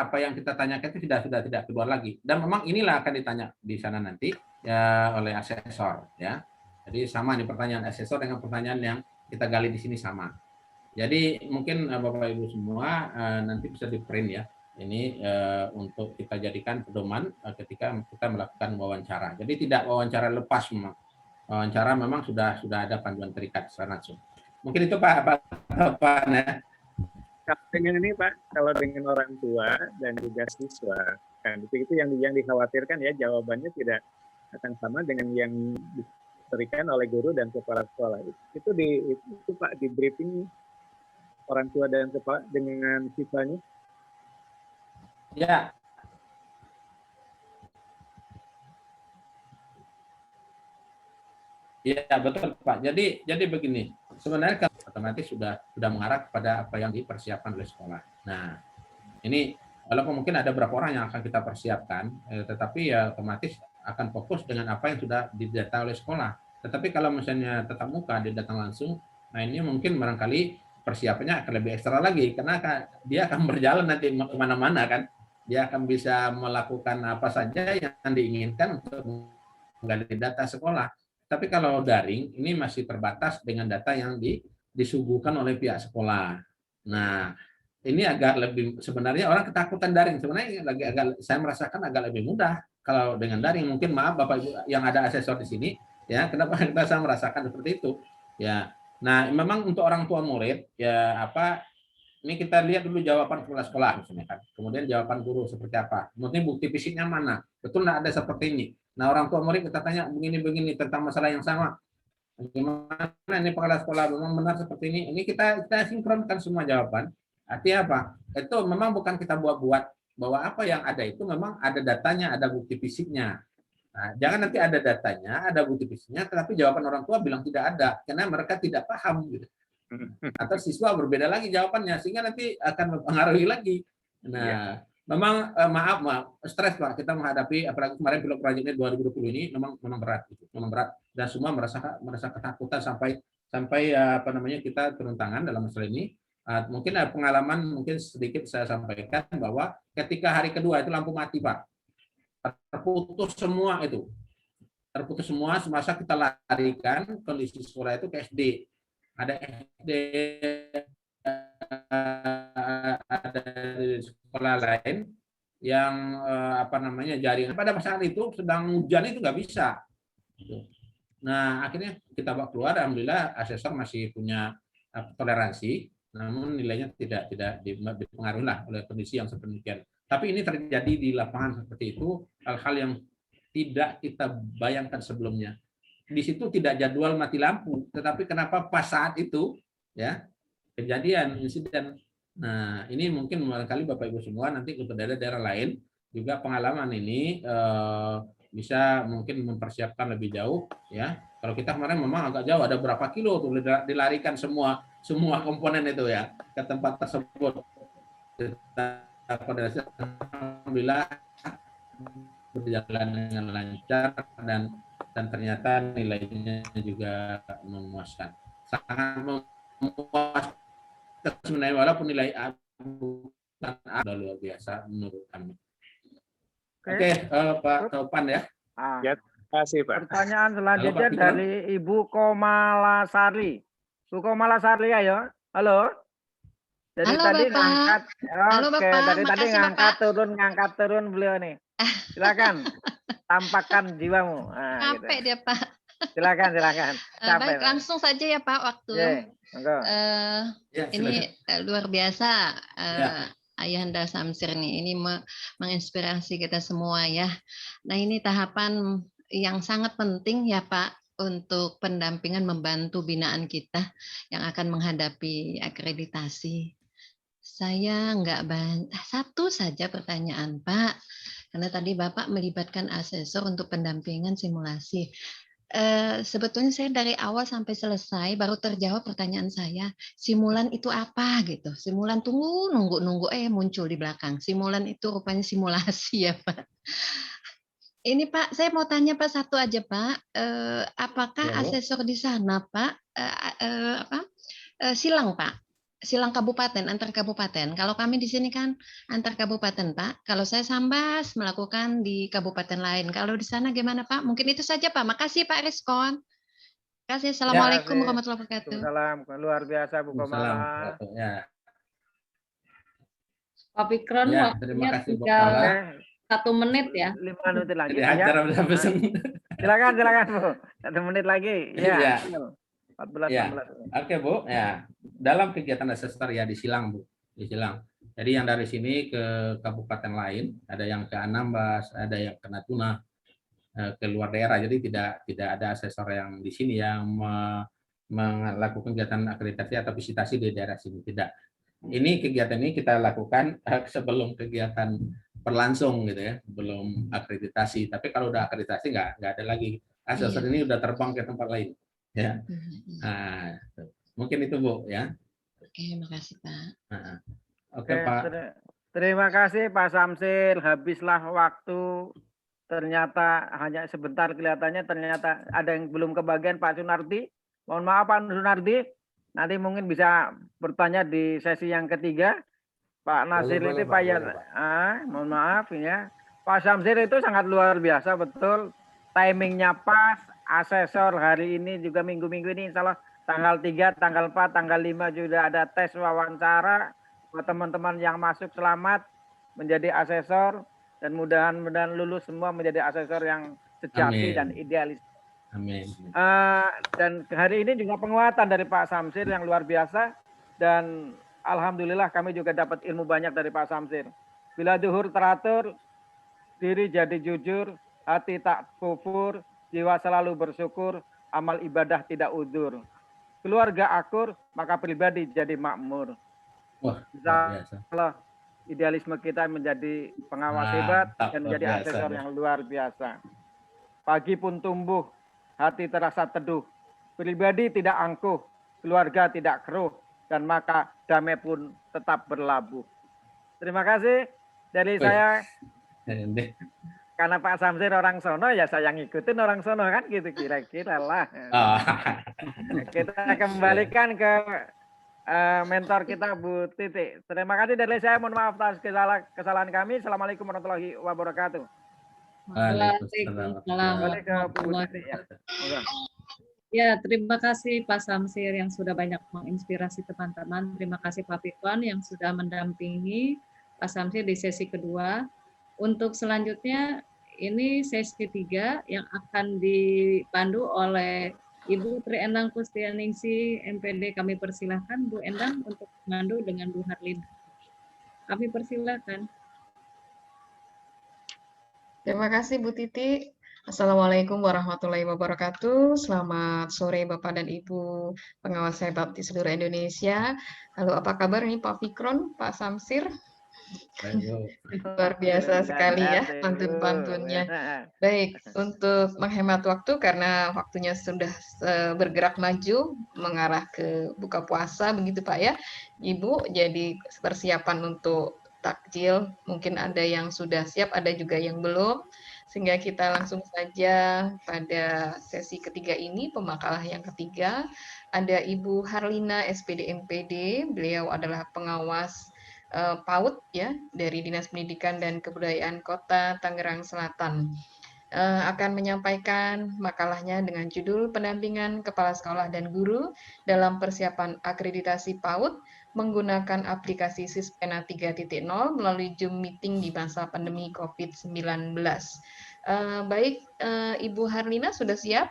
apa yang kita tanyakan itu sudah tidak keluar lagi. Dan memang inilah akan ditanya di sana nanti ya oleh asesor ya. Jadi sama nih pertanyaan asesor dengan pertanyaan yang kita gali di sini sama. Jadi mungkin Bapak Ibu semua nanti bisa di-print ya. Ini untuk kita jadikan pedoman ketika kita melakukan wawancara. Jadi tidak wawancara lepas memang. Wawancara memang sudah ada panduan terikat secara langsung. Mungkin itu Pak ya. Dengan ini Pak, kalau dengan orang tua dan juga siswa, kan itu yang dikhawatirkan ya, jawabannya tidak akan sama dengan yang diberikan oleh guru dan kepala sekolah. Itu Pak di briefing orang tua dan kepala dengan siswanya. Ya. Iya betul Pak. Jadi begini, sebenarnya kan otomatis sudah mengarah kepada apa yang dipersiapkan oleh sekolah. Nah, ini walaupun mungkin ada beberapa orang yang akan kita persiapkan, tetapi ya otomatis akan fokus dengan apa yang sudah didata oleh sekolah. Tetapi kalau misalnya tatap muka didatang langsung, nah ini mungkin barangkali persiapannya akan lebih ekstra lagi karena dia akan berjalan nanti kemana-mana kan. Dia akan bisa melakukan apa saja yang diinginkan untuk menggali data sekolah. Tapi kalau daring ini masih terbatas dengan data yang disuguhkan oleh pihak sekolah. Nah, ini agak lebih sebenarnya orang ketakutan daring. Sebenarnya saya merasakan agak lebih mudah kalau dengan daring. Mungkin maaf Bapak Ibu yang ada asesor di sini, ya kenapa saya merasakan seperti itu? Ya, nah memang untuk orang tua murid ya ini kita lihat dulu jawaban kepala sekolah misalnya kan. Kemudian jawaban guru seperti apa? Kemudian bukti fisiknya mana? Betul nggak ada seperti ini? Nah orang tua murid kita tanya begini tentang masalah yang sama. Gimana ini kepala sekolah memang benar seperti ini? Ini kita sinkronkan semua jawaban. Artinya apa? Itu memang bukan kita buat-buat bahwa apa yang ada itu memang ada datanya, ada bukti fisiknya. Nah, jangan nanti ada datanya, ada bukti fisiknya, tetapi jawaban orang tua bilang tidak ada karena mereka tidak paham gitu. Atau siswa berbeda lagi jawabannya sehingga nanti akan mempengaruhi lagi. Nah, memang maaf stres Pak kita menghadapi apalagi kemarin pilot proyeknya 2020 ini memang berat gitu. Memang berat dan semua merasa ketakutan sampai kita turun tangan dalam masalah ini. Mungkin pengalaman mungkin sedikit saya sampaikan bahwa ketika hari kedua itu lampu mati Pak. terputus semua itu. Terputus semua, semasa kita larikan kondisi sekolah itu ke SD. Ada SD, ada sekolah lain yang jaringan pada saat itu sedang hujan itu nggak bisa. Nah, akhirnya kita bawa keluar, alhamdulillah asesor masih punya toleransi, namun nilainya tidak dipengaruhi lah oleh kondisi yang seperti itu. Tapi ini terjadi di lapangan seperti itu, hal-hal yang tidak kita bayangkan sebelumnya. Di situ tidak jadwal mati lampu, tetapi kenapa pas saat itu ya kejadian insiden. Nah, ini mungkin barangkali Bapak Ibu semua nanti untuk daerah-daerah lain juga pengalaman ini bisa mungkin mempersiapkan lebih jauh ya. Kalau kita kemarin memang agak jauh, ada berapa kilo tuh dilarikan semua komponen itu ya ke tempat tersebut. Alhamdulillah berjalan dengan lancar dan ternyata nilainya juga memuaskan. Sangat memuaskan sebenarnya, walaupun nilai A bukan luar biasa menurut kami. Oke, Pak Topan ya. Ya, terima kasih Pak. Pertanyaan selanjutnya dari Ibu Komalasari. Bu Komalasari, ayo. Halo. Jadi Halo, tadi Bapak. ngangkat, Halo, oke, Bapak. tadi Makasih, ngangkat turun beliau nih. Silakan, tampakkan jiwamu. Nah, Capek gitu. dia, Pak. Silakan. Baik, langsung saja ya Pak waktu. Monggo. Ini luar biasa Ya. Ayahanda Samsir nih. Ini menginspirasi kita semua ya. Nah, ini tahapan yang sangat penting ya Pak untuk pendampingan membantu binaan kita yang akan menghadapi akreditasi. Saya satu saja pertanyaan Pak, karena tadi Bapak melibatkan asesor untuk pendampingan simulasi. Sebetulnya saya dari awal sampai selesai baru terjawab pertanyaan saya, simulan itu apa gitu. Simulan nunggu muncul di belakang. Simulan itu rupanya simulasi ya Pak. Ini Pak, saya mau tanya Pak satu aja Pak, apakah asesor di sana Pak silang Pak? Silang kabupaten, antar kabupaten. Kalau kami di sini kan antar kabupaten, Pak. Kalau saya Sambas melakukan di kabupaten lain. Kalau di sana gimana, Pak? Mungkin itu saja, Pak. Makasih, Pak Respon. Terima kasih. Assalamualaikum warahmatullahi wabarakatuh. Salam, luar biasa Bu Komala. Ya. Pak Fikron, Ya, waktunya terima kasih Bu tinggal Komala. 1 menit ya. 5 menit lagi. Jadi acara udah pesen. Silakan Bu. 1 menit lagi. Ya. 14 Ya. 16. Oke Bu, ya dalam kegiatan asesor ya di Silang Bu, di Silang. Jadi yang dari sini ke kabupaten lain, ada yang ke Anambas, ada yang ke Natuna, ke luar daerah. Jadi tidak ada asesor yang di sini yang melakukan kegiatan akreditasi atau visitasi di daerah sini, tidak. Ini kegiatan ini kita lakukan sebelum kegiatan berlangsung gitu ya, belum akreditasi. Tapi kalau udah akreditasi nggak ada lagi. Asesor ini udah terbang ke tempat lain. Ya, nah, mungkin itu Bu ya. Oke, makasih Pak. Oke Pak. Terima kasih Pak Samsir. Habislah waktu. Ternyata hanya sebentar kelihatannya. Ternyata ada yang belum kebagian Pak Sunardi. Mohon maaf Pak Sunardi. Nanti mungkin bisa bertanya di sesi yang ketiga. Pak Nasir itu Pak ya. Mohon maaf ya. Pak Samsir itu sangat luar biasa betul. Timingnya pas. Asesor hari ini juga minggu-minggu ini insya Allah tanggal 3, tanggal 4, tanggal 5 juga ada tes wawancara buat teman-teman yang masuk selamat menjadi asesor dan mudah-mudahan lulus semua menjadi asesor yang sejati dan idealis. Amin. Dan hari ini juga penguatan dari Pak Samsir yang luar biasa dan alhamdulillah kami juga dapat ilmu banyak dari Pak Samsir. Bila duhur teratur, diri jadi jujur, hati tak kufur, jiwa selalu bersyukur, amal ibadah tidak udzur. Keluarga akur, maka pribadi jadi makmur. Wah, insyaallah idealisme kita menjadi pengawas hebat dan menjadi asesor yang luar biasa. Pagi pun tumbuh, hati terasa teduh. Pribadi tidak angkuh, keluarga tidak keruh, dan maka damai pun tetap berlabuh. Terima kasih dari saya. Karena Pak Samsir orang sono ya saya ngikutin orang sono kan gitu kira-kira lah. Kita kembalikan ke mentor kita Bu Titi. Terima kasih dari saya, mohon maaf atas kesalahan kami. Assalamualaikum warahmatullahi wabarakatuh. Waalaikumsalam warahmatullahi wabarakatuh. Ya, terima kasih Pak Samsir yang sudah banyak menginspirasi teman-teman. Terima kasih Pak Fikon yang sudah mendampingi Pak Samsir di sesi kedua. Untuk selanjutnya, ini sesi 3 yang akan dipandu oleh Ibu Tri Endang Kustianingsi, MPD. Kami persilahkan Bu Endang untuk memandu dengan Bu Harlina. Kami persilahkan. Terima kasih Bu Titi. Assalamualaikum warahmatullahi wabarakatuh. Selamat sore Bapak dan Ibu pengawas hebat di seluruh Indonesia. Halo, apa kabar nih Pak Fikron, Pak Samsir? Luar biasa sekali ya pantun-pantunnya. Baik, untuk menghemat waktu karena waktunya sudah bergerak maju mengarah ke buka puasa begitu Pak ya. Ibu, jadi persiapan untuk takjil, mungkin ada yang sudah siap, ada juga yang belum. Sehingga kita langsung saja pada sesi ketiga ini, pemakalah yang ketiga. Ada Ibu Harlina, SPD MPD, beliau adalah pengawas PAUD ya dari Dinas Pendidikan dan Kebudayaan Kota Tangerang Selatan. Akan menyampaikan makalahnya dengan judul Pendampingan Kepala Sekolah dan Guru dalam Persiapan Akreditasi PAUD menggunakan aplikasi Sispena 3.0 melalui Zoom Meeting di masa pandemi COVID-19. Baik, Ibu Harlina sudah siap?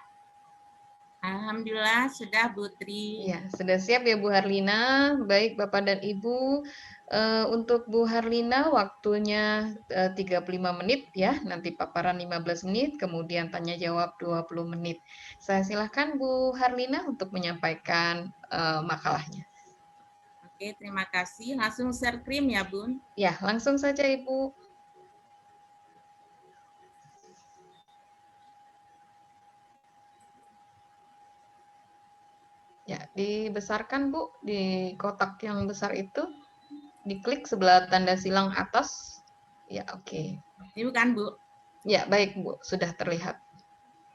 Alhamdulillah sudah Bu Tri. Ya, sudah siap ya Bu Harlina. Baik Bapak dan Ibu, untuk Bu Harlina waktunya 35 menit ya, nanti paparan 15 menit, kemudian tanya jawab 20 menit. Saya silakan Bu Harlina untuk menyampaikan makalahnya. Oke, terima kasih. Langsung share screen ya Bun? Ya, langsung saja Ibu. Ya, dibesarkan Bu, di kotak yang besar itu, diklik sebelah tanda silang atas. Ya, oke. Ini bukan Bu? Ya, baik Bu, sudah terlihat.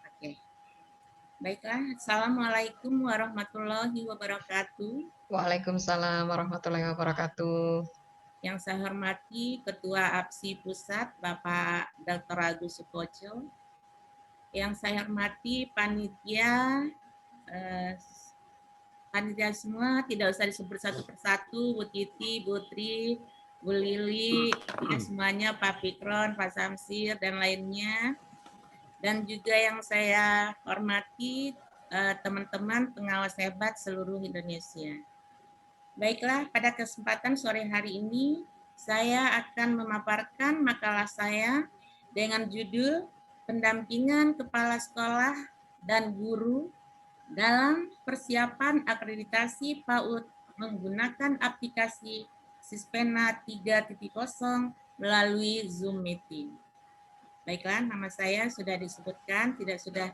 Oke. Baiklah, Assalamualaikum warahmatullahi wabarakatuh. Waalaikumsalam warahmatullahi wabarakatuh. Yang saya hormati Ketua APSI Pusat, Bapak Dr. Agus Sukoco. Yang saya hormati panitia, panitia semua, tidak usah disebut satu persatu, Bu Titi, Bu Tri, Bu Lili, ya semuanya, Pak Fikron, Pak Samsir, dan lainnya. Dan juga yang saya hormati teman-teman pengawas hebat seluruh Indonesia. Baiklah, pada kesempatan sore hari ini, saya akan memaparkan makalah saya dengan judul Pendampingan Kepala Sekolah dan Guru dalam Persiapan Akreditasi PAUD menggunakan aplikasi Sispena 3.0 melalui Zoom Meeting. Baiklah, nama saya sudah disebutkan, tidak sudah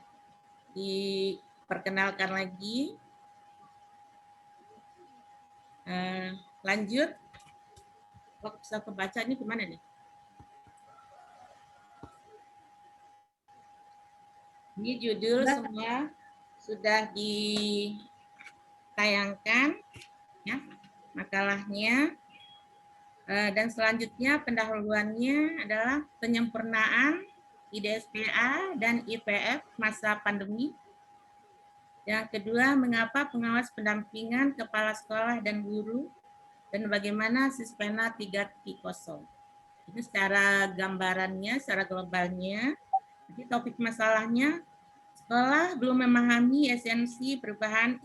diperkenalkan lagi. Lanjut. Kok bisa kebaca ini gimana nih? Ini judul semua sudah ditayangkan, ya, makalahnya. Dan selanjutnya pendahuluannya adalah penyempurnaan IDSPA dan IPF masa pandemi. Yang kedua, mengapa pengawas pendampingan kepala sekolah dan guru dan bagaimana Sispena 3.0. Ini secara gambarannya, secara globalnya. Jadi topik masalahnya, sekolah belum memahami esensi perubahan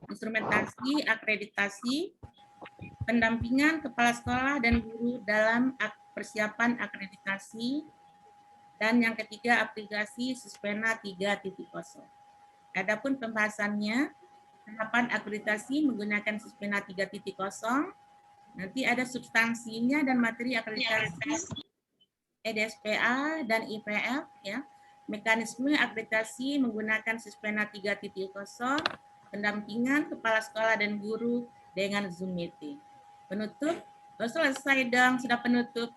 instrumentasi akreditasi, pendampingan kepala sekolah dan guru dalam persiapan akreditasi, dan yang ketiga aplikasi Sispena 3.0. Adapun pembahasannya, tahapan akreditasi menggunakan Sispena 3.0, nanti ada substansinya dan materi akreditasi EDSPA dan IPF, ya. Mekanisme akreditasi menggunakan Sispena 3.0, pendampingan kepala sekolah dan guru dengan Zoom Meeting. Penutup, selesai dong, sudah penutup.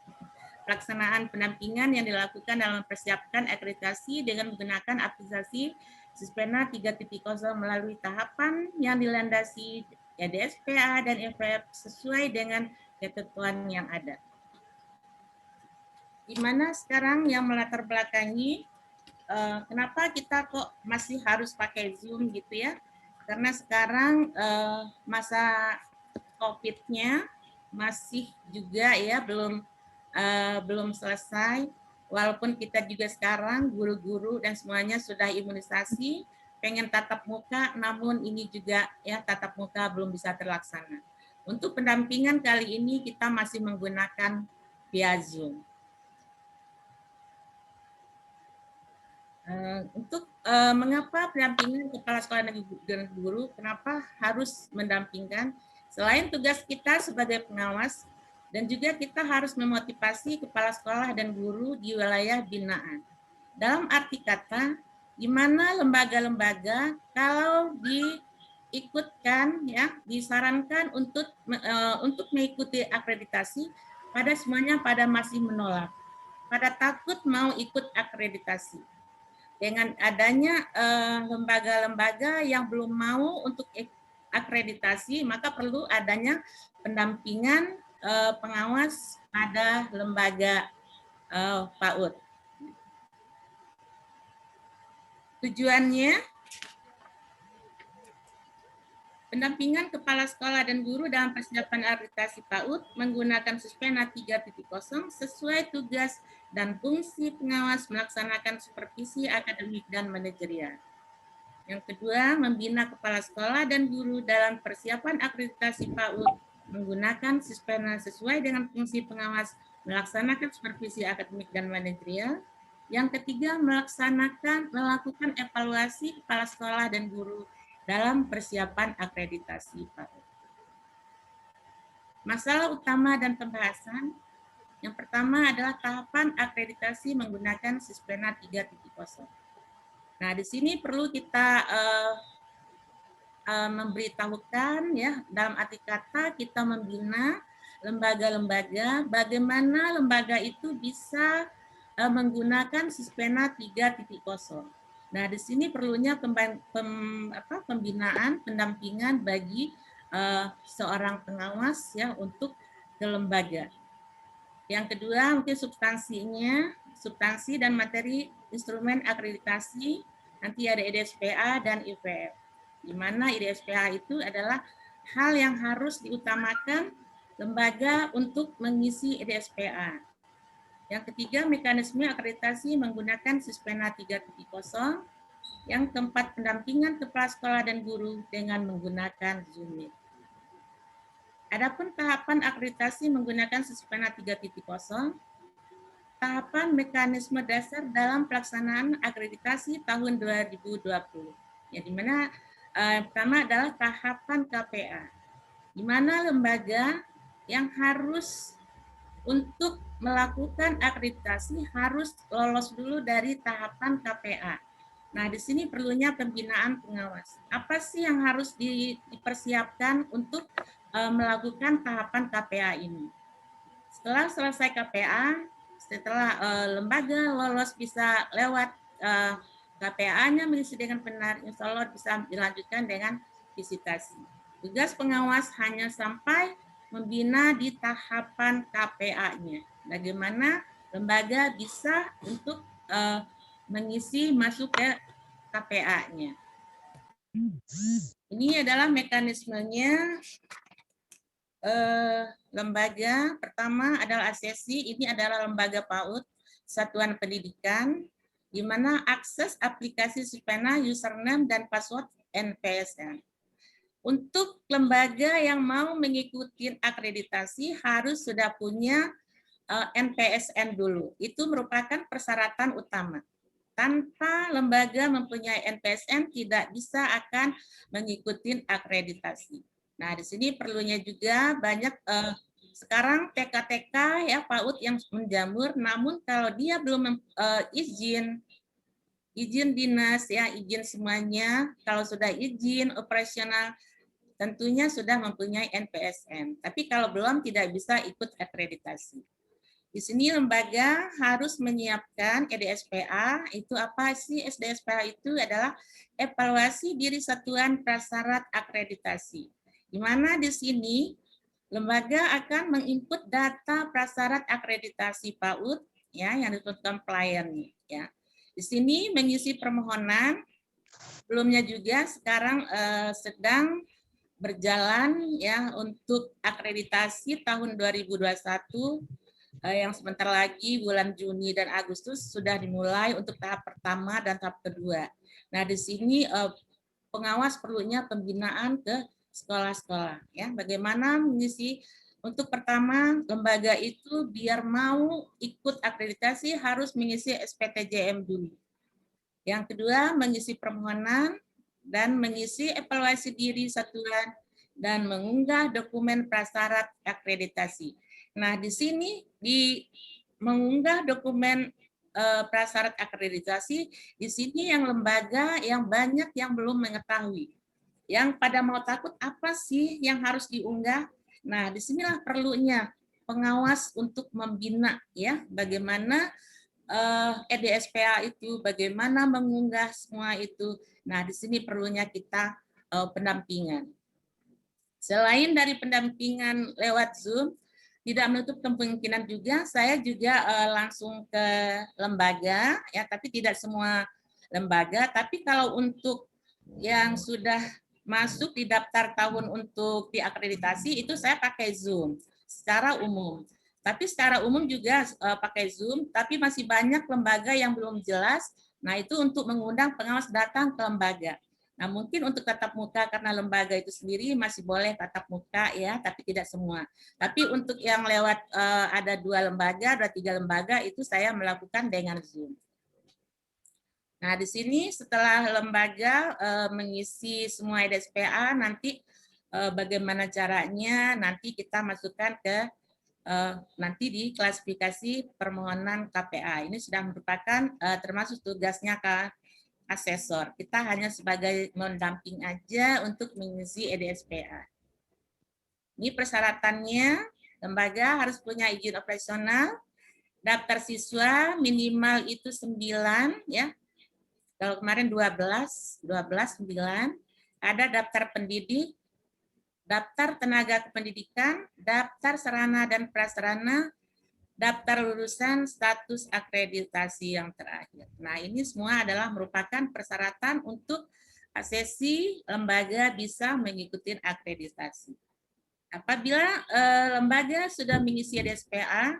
Pelaksanaan pendampingan yang dilakukan dalam mempersiapkan akreditasi dengan menggunakan aplikasi Sispena 3.0 melalui tahapan yang dilandasi EDSPA dan IPF sesuai dengan ketentuan yang ada. di mana sekarang yang melatar belakangi kenapa kita kok masih harus pakai Zoom gitu ya? Karena sekarang masa COVID-nya masih juga ya belum selesai. Walaupun kita juga sekarang guru-guru dan semuanya sudah imunisasi, pengen tatap muka, namun ini juga ya tatap muka belum bisa terlaksana. Untuk pendampingan kali ini kita masih menggunakan via Zoom. Untuk mengapa pendampingan kepala sekolah dan guru, kenapa harus mendampingkan? Selain tugas kita sebagai pengawas, dan juga kita harus memotivasi kepala sekolah dan guru di wilayah binaan. Dalam arti kata, di mana lembaga-lembaga kalau diikutkan ya disarankan untuk mengikuti akreditasi, pada semuanya pada masih menolak, pada takut mau ikut akreditasi. Dengan adanya lembaga-lembaga yang belum mau untuk akreditasi, maka perlu adanya pendampingan pengawas pada lembaga PAUD. Tujuannya, pendampingan kepala sekolah dan guru dalam persiapan akreditasi PAUD menggunakan Suspena 3.0 sesuai tugas dan fungsi pengawas melaksanakan supervisi akademik dan manajerial. Yang kedua, membina kepala sekolah dan guru dalam persiapan akreditasi PAUD menggunakan Suspena sesuai dengan fungsi pengawas melaksanakan supervisi akademik dan manajerial. Yang ketiga, melakukan evaluasi kepala sekolah dan guru dalam persiapan akreditasi PAUD. Masalah utama dan pembahasan. Yang pertama adalah tahapan akreditasi menggunakan Suspena 3.0. Nah, di sini perlu kita memberitahukan ya, dalam arti kata kita membina lembaga-lembaga, bagaimana lembaga itu bisa menggunakan Suspena 3.0. Nah, di sini perlunya pembinaan, pendampingan bagi seorang pengawas ya untuk ke lembaga. Yang kedua, mungkin substansi dan materi instrumen akreditasi, nanti ada IDSPA dan IVF. Di mana IDSPA itu adalah hal yang harus diutamakan lembaga untuk mengisi IDSPA. Yang ketiga, mekanisme akreditasi menggunakan Suspena 3.0. Yang keempat, pendampingan kepala sekolah dan guru dengan menggunakan Zoom Meet. Adapun tahapan akreditasi menggunakan Suspena 3.0, tahapan mekanisme dasar dalam pelaksanaan akreditasi tahun 2020. Ya, di mana pertama adalah tahapan KPA, di mana lembaga yang harus untuk melakukan akreditasi harus lolos dulu dari tahapan KPA. Nah, di sini perlunya pembinaan pengawas. Apa sih yang harus dipersiapkan untuk melakukan tahapan KPA ini? Setelah selesai KPA, setelah lembaga lolos bisa lewat KPA-nya mengisi dengan benar, insya Allah bisa dilanjutkan dengan visitasi. Tugas pengawas hanya sampai membina di tahapan KPA-nya. Bagaimana lembaga bisa untuk mengisi masuk ke KPA-nya. Ini adalah mekanismenya. Lembaga pertama adalah ASESI, ini adalah lembaga PAUD, Satuan Pendidikan, di mana akses aplikasi Suspena, username, dan password NPSN. Untuk lembaga yang mau mengikuti akreditasi harus sudah punya NPSN dulu. Itu merupakan persyaratan utama. Tanpa lembaga mempunyai NPSN tidak bisa akan mengikuti akreditasi. Nah, di sini perlunya juga banyak sekarang TK-TK ya PAUD yang menjamur, namun kalau dia belum izin dinas ya, izin semuanya, kalau sudah izin operasional tentunya sudah mempunyai NPSN. Tapi kalau belum tidak bisa ikut akreditasi. Di sini lembaga harus menyiapkan EDSPA. Itu apa sih EDSPA? Itu adalah evaluasi diri satuan prasyarat akreditasi. Di mana di sini lembaga akan menginput data prasyarat akreditasi PAUD ya yang ditentukan pelayannya ya. Di sini mengisi permohonan, sebelumnya juga sekarang sedang berjalan ya untuk akreditasi tahun 2021 yang sebentar lagi bulan Juni dan Agustus sudah dimulai untuk tahap pertama dan tahap kedua. Nah, di sini pengawas perlunya pembinaan ke sekolah-sekolah ya. Bagaimana mengisi untuk pertama lembaga itu biar mau ikut akreditasi harus mengisi SPTJM dulu. Yang kedua mengisi permohonan dan mengisi evaluasi diri satuan dan mengunggah dokumen prasyarat akreditasi. Nah, di sini di mengunggah dokumen prasyarat akreditasi, di sini yang lembaga yang banyak yang belum mengetahui. Yang pada mau takut apa sih yang harus diunggah? Nah, disinilah perlunya pengawas untuk membina ya bagaimana EDSPA itu, bagaimana mengunggah semua itu. Nah, di sini perlunya kita pendampingan. Selain dari pendampingan lewat Zoom, tidak menutup kemungkinan juga saya juga langsung ke lembaga ya, tapi tidak semua lembaga. Tapi kalau untuk yang sudah masuk di daftar tahun untuk diakreditasi itu saya pakai Zoom secara umum. Tapi secara umum juga pakai Zoom, tapi masih banyak lembaga yang belum jelas. Nah, itu untuk mengundang pengawas datang ke lembaga. Nah, mungkin untuk tatap muka karena lembaga itu sendiri masih boleh tatap muka ya, tapi tidak semua. Tapi untuk yang lewat ada 2 lembaga, ada 3 lembaga itu saya melakukan dengan Zoom. Nah, di sini setelah lembaga mengisi semua EDSPA, nanti bagaimana caranya nanti kita masukkan ke nanti di klasifikasi permohonan KPA. Ini sudah merupakan termasuk tugasnya asesor. Kita hanya sebagai mendamping aja untuk mengisi EDSPA. Ini persyaratannya, lembaga harus punya izin operasional, daftar siswa minimal itu 9 ya. Kalau kemarin 12, 9, ada daftar pendidik, daftar tenaga kependidikan, daftar sarana dan prasarana, daftar lulusan, status akreditasi yang terakhir. Nah, ini semua adalah merupakan persyaratan untuk asesi lembaga bisa mengikuti akreditasi. Apabila lembaga sudah mengisi EDSPA,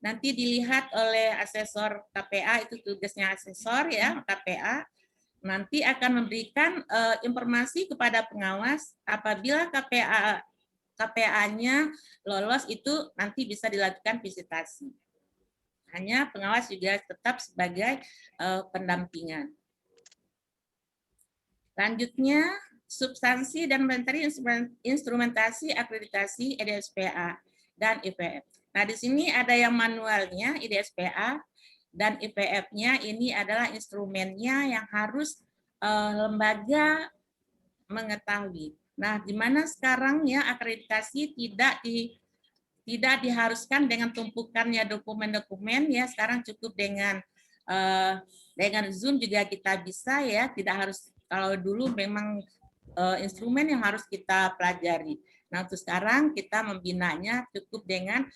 nanti dilihat oleh asesor KPA, itu tugasnya asesor ya, KPA, nanti akan memberikan informasi kepada pengawas apabila KPA-nya lolos itu nanti bisa dilakukan visitasi. Hanya pengawas juga tetap sebagai pendampingan. Selanjutnya, substansi dan materi instrumentasi akreditasi EDSPA dan IPF. Nah, di sini ada yang manualnya EDSPA dan IPF-nya ini adalah instrumennya yang harus lembaga mengetahui. Nah, di mana sekarang ya akreditasi tidak diharuskan dengan tumpukannya dokumen-dokumen ya, sekarang cukup dengan Zoom juga kita bisa ya, tidak harus, kalau dulu memang instrumen yang harus kita pelajari. Nah, untuk sekarang kita membinanya cukup dengan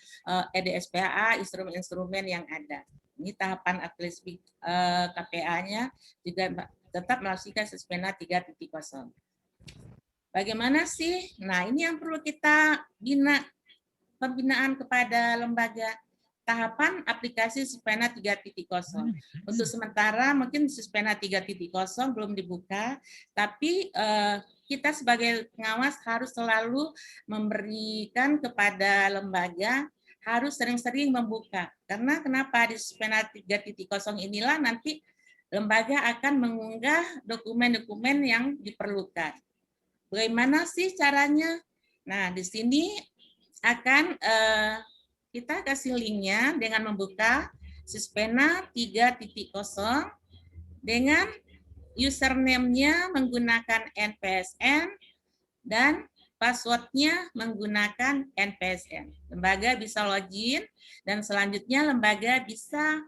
EDSPA, instrumen-instrumen yang ada. Ini tahapan akreditasi KPA-nya juga tetap melaksanakan SESPENA 3.0. Bagaimana sih? Nah, ini yang perlu kita bina, pembinaan kepada lembaga. Tahapan aplikasi SESPENA 3.0. Untuk sementara mungkin SESPENA 3.0 belum dibuka, tapi kita sebagai pengawas harus selalu memberikan kepada lembaga, harus sering-sering membuka. Karena kenapa di SESPENA 3.0 inilah nanti lembaga akan mengunggah dokumen-dokumen yang diperlukan. Bagaimana sih caranya? Nah, di sini akan kita kasih linknya dengan membuka SESPENA 3.0 dengan username-nya menggunakan NPSN dan password-nya menggunakan NPSN. Lembaga bisa login dan selanjutnya lembaga bisa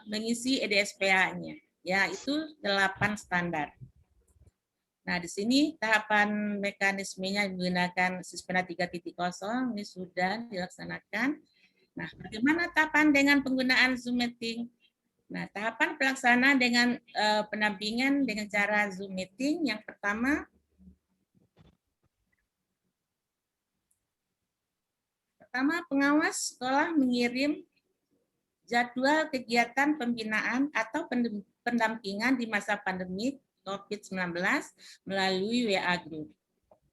mengisi EDSPA-nya. Ya, itu 8 standar. Nah, di sini tahapan mekanismenya menggunakan SESPENA 3.0 ini sudah dilaksanakan. Nah, bagaimana tahapan dengan penggunaan Zoom Meeting? Nah, tahapan pelaksanaan dengan pendampingan dengan cara Zoom Meeting, yang pertama, pengawas sekolah mengirim jadwal kegiatan pembinaan atau pendampingan di masa pandemi COVID-19 melalui WA Group.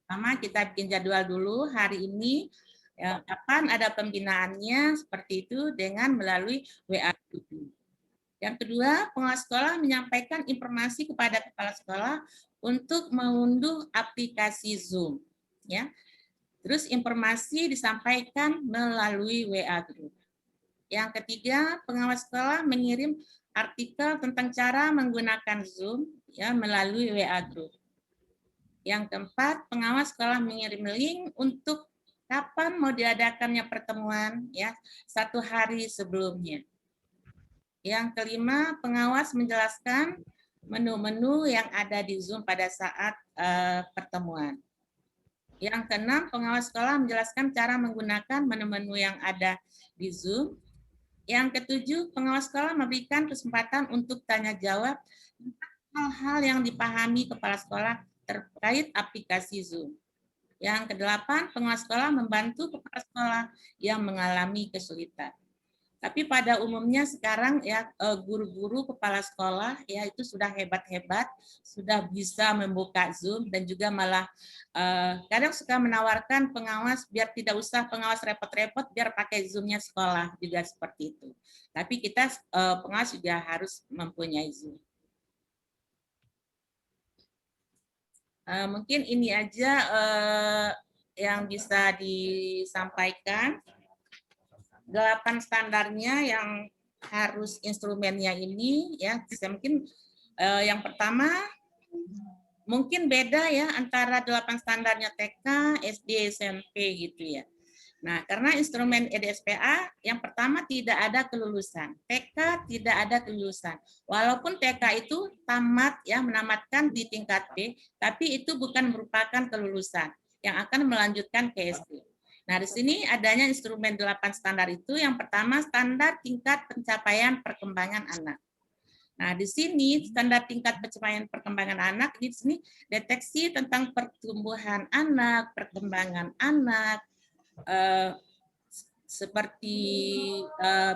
Pertama, kita bikin jadwal dulu hari ini, ya, kapan ada pembinaannya, seperti itu dengan melalui WA Group. Yang kedua, pengawas sekolah menyampaikan informasi kepada kepala sekolah untuk mengunduh aplikasi Zoom. Ya. Terus informasi disampaikan melalui WA Group. Yang ketiga, pengawas sekolah mengirim artikel tentang cara menggunakan Zoom ya melalui WA Group. Yang keempat, pengawas sekolah mengirim link untuk kapan mau diadakannya pertemuan ya 1 hari sebelumnya. Yang kelima, pengawas menjelaskan menu-menu yang ada di Zoom pada saat pertemuan. Yang keenam, pengawas sekolah menjelaskan cara menggunakan menu-menu yang ada di Zoom. Yang ketujuh, pengawas sekolah memberikan kesempatan untuk tanya jawab tentang hal-hal yang dipahami kepala sekolah terkait aplikasi Zoom. Yang kedelapan, pengawas sekolah membantu kepala sekolah yang mengalami kesulitan. Tapi pada umumnya sekarang ya guru-guru kepala sekolah ya itu sudah hebat-hebat, sudah bisa membuka Zoom dan juga malah kadang suka menawarkan pengawas biar tidak usah pengawas repot-repot, biar pakai Zoom-nya sekolah juga seperti itu. Tapi kita pengawas juga harus mempunyai Zoom. Mungkin ini aja yang bisa disampaikan. 8 standarnya yang harus instrumennya ini ya, mungkin yang pertama mungkin beda ya antara 8 standarnya TK, SD, SMP gitu ya. Nah, karena instrumen EDSPA yang pertama tidak ada kelulusan, TK tidak ada kelulusan. Walaupun TK itu tamat ya, menamatkan di tingkat B, tapi itu bukan merupakan kelulusan yang akan melanjutkan ke SD. Nah, di sini adanya instrumen 8 standar itu. Yang pertama, standar tingkat pencapaian perkembangan anak. Nah, di sini standar tingkat pencapaian perkembangan anak, di sini deteksi tentang pertumbuhan anak, perkembangan anak, seperti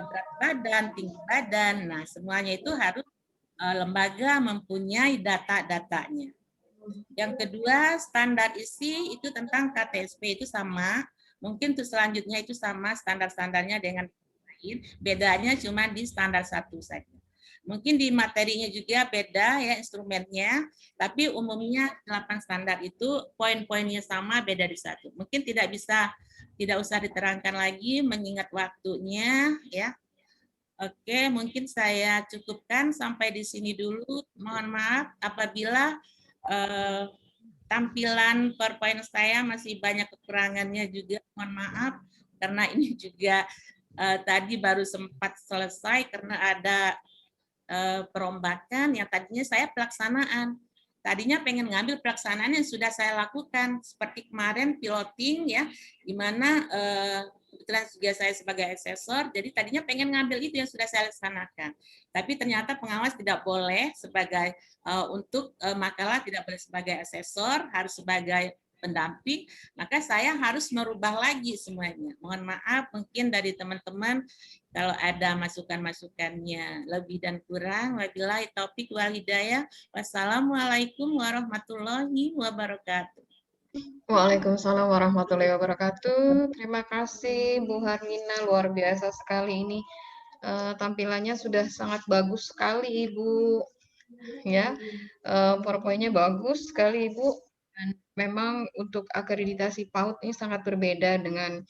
berat badan, tinggi badan. Nah, semuanya itu harus lembaga mempunyai data-datanya. Yang kedua, standar isi itu tentang KTSP itu sama. Mungkin untuk selanjutnya itu sama standar-standarnya dengan lain, bedanya cuma di standar 1 saja. Mungkin di materinya juga beda ya instrumennya, tapi umumnya 8 standar itu poin-poinnya sama, beda di 1. Mungkin tidak usah diterangkan lagi mengingat waktunya ya. Oke, mungkin saya cukupkan sampai di sini dulu. Mohon maaf apabila tampilan PowerPoint saya masih banyak kekurangannya juga, mohon maaf karena ini juga tadi baru sempat selesai karena ada perombakan yang tadinya saya pelaksanaan. Tadinya pengen ngambil pelaksanaan yang sudah saya lakukan seperti kemarin piloting ya, di mana kebetulan juga saya sebagai asesor, jadi tadinya pengen ngambil itu yang sudah saya laksanakan. Tapi ternyata pengawas tidak boleh sebagai untuk makalah tidak boleh sebagai asesor, harus sebagai pendamping, maka saya harus merubah lagi semuanya. Mohon maaf mungkin dari teman-teman kalau ada masukan-masukannya lebih dan kurang. Wabillahi taufik wal hidayah. Wassalamualaikum warahmatullahi wabarakatuh. Waalaikumsalam warahmatullahi wabarakatuh. Terima kasih Bu Harmina, luar biasa sekali ini. Tampilannya sudah sangat bagus sekali Ibu. Ya, PowerPoint-nya bagus sekali Ibu. Dan memang untuk akreditasi PAUD ini sangat berbeda dengan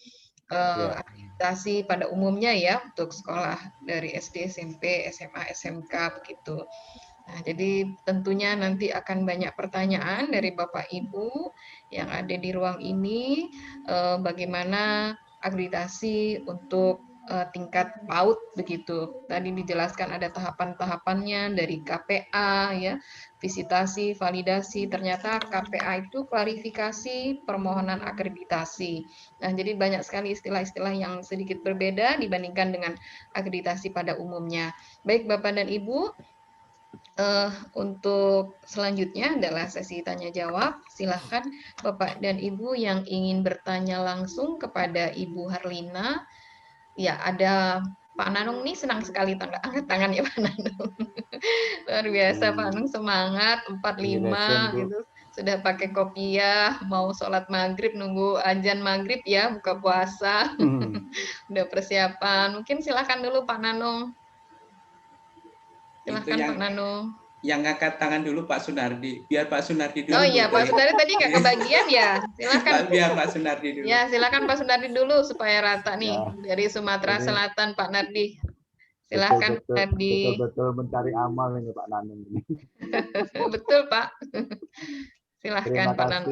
akreditasi pada umumnya ya untuk sekolah dari SD, SMP, SMA, SMK begitu. Nah, jadi tentunya nanti akan banyak pertanyaan dari Bapak Ibu yang ada di ruang ini, bagaimana akreditasi untuk tingkat PAUD begitu. Tadi dijelaskan ada tahapan-tahapannya dari KPA ya, visitasi, validasi. Ternyata KPA itu klarifikasi permohonan akreditasi. Nah, jadi banyak sekali istilah-istilah yang sedikit berbeda dibandingkan dengan akreditasi pada umumnya. Baik Bapak dan Ibu, untuk selanjutnya adalah sesi tanya jawab. Silahkan Bapak dan Ibu yang ingin bertanya langsung kepada Ibu Harlina. Ya, ada Pak Nanung nih senang sekali angkat tangan ya Pak Nanung. Luar biasa Pak Nanung, semangat 45 gitu. Sudah pakai kopiah, mau sholat maghrib, nunggu azan maghrib ya, buka puasa. Udah persiapan. Mungkin silahkan dulu Pak Nanung. Silahkan Pak Nanung. Yang ngangkat tangan dulu Pak Sunardi. Biar Pak Sunardi dulu. Oh iya, Pak Sunardi tadi nggak kebagian ya. Silakan. Biar Pak Sunardi dulu. Ya, silakan Pak Sunardi dulu supaya rata nih dari Sumatera Selatan Pak Nardi. Silakan Nardi. Betul-betul mencari amal ini Pak Nanung ini. Betul Pak. Silahkan Pak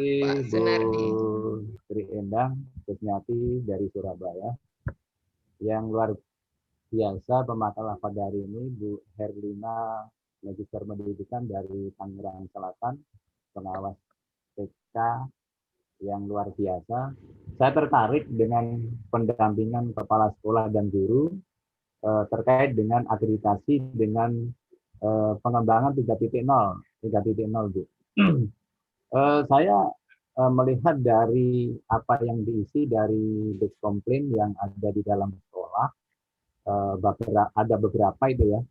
Sunardi. Bu Tri Endang Kusmiati dari Surabaya. Yang luar biasa pemakalah pada hari ini Bu Herlina Magister Pendidikan dari Tangerang Selatan, pengawas TK yang luar biasa. Saya tertarik dengan pendampingan kepala sekolah dan guru terkait dengan akreditasi dengan pengembangan 3.0 Bu. Saya melihat dari apa yang diisi dari Diskomplain yang ada di dalam sekolah, ada beberapa itu ya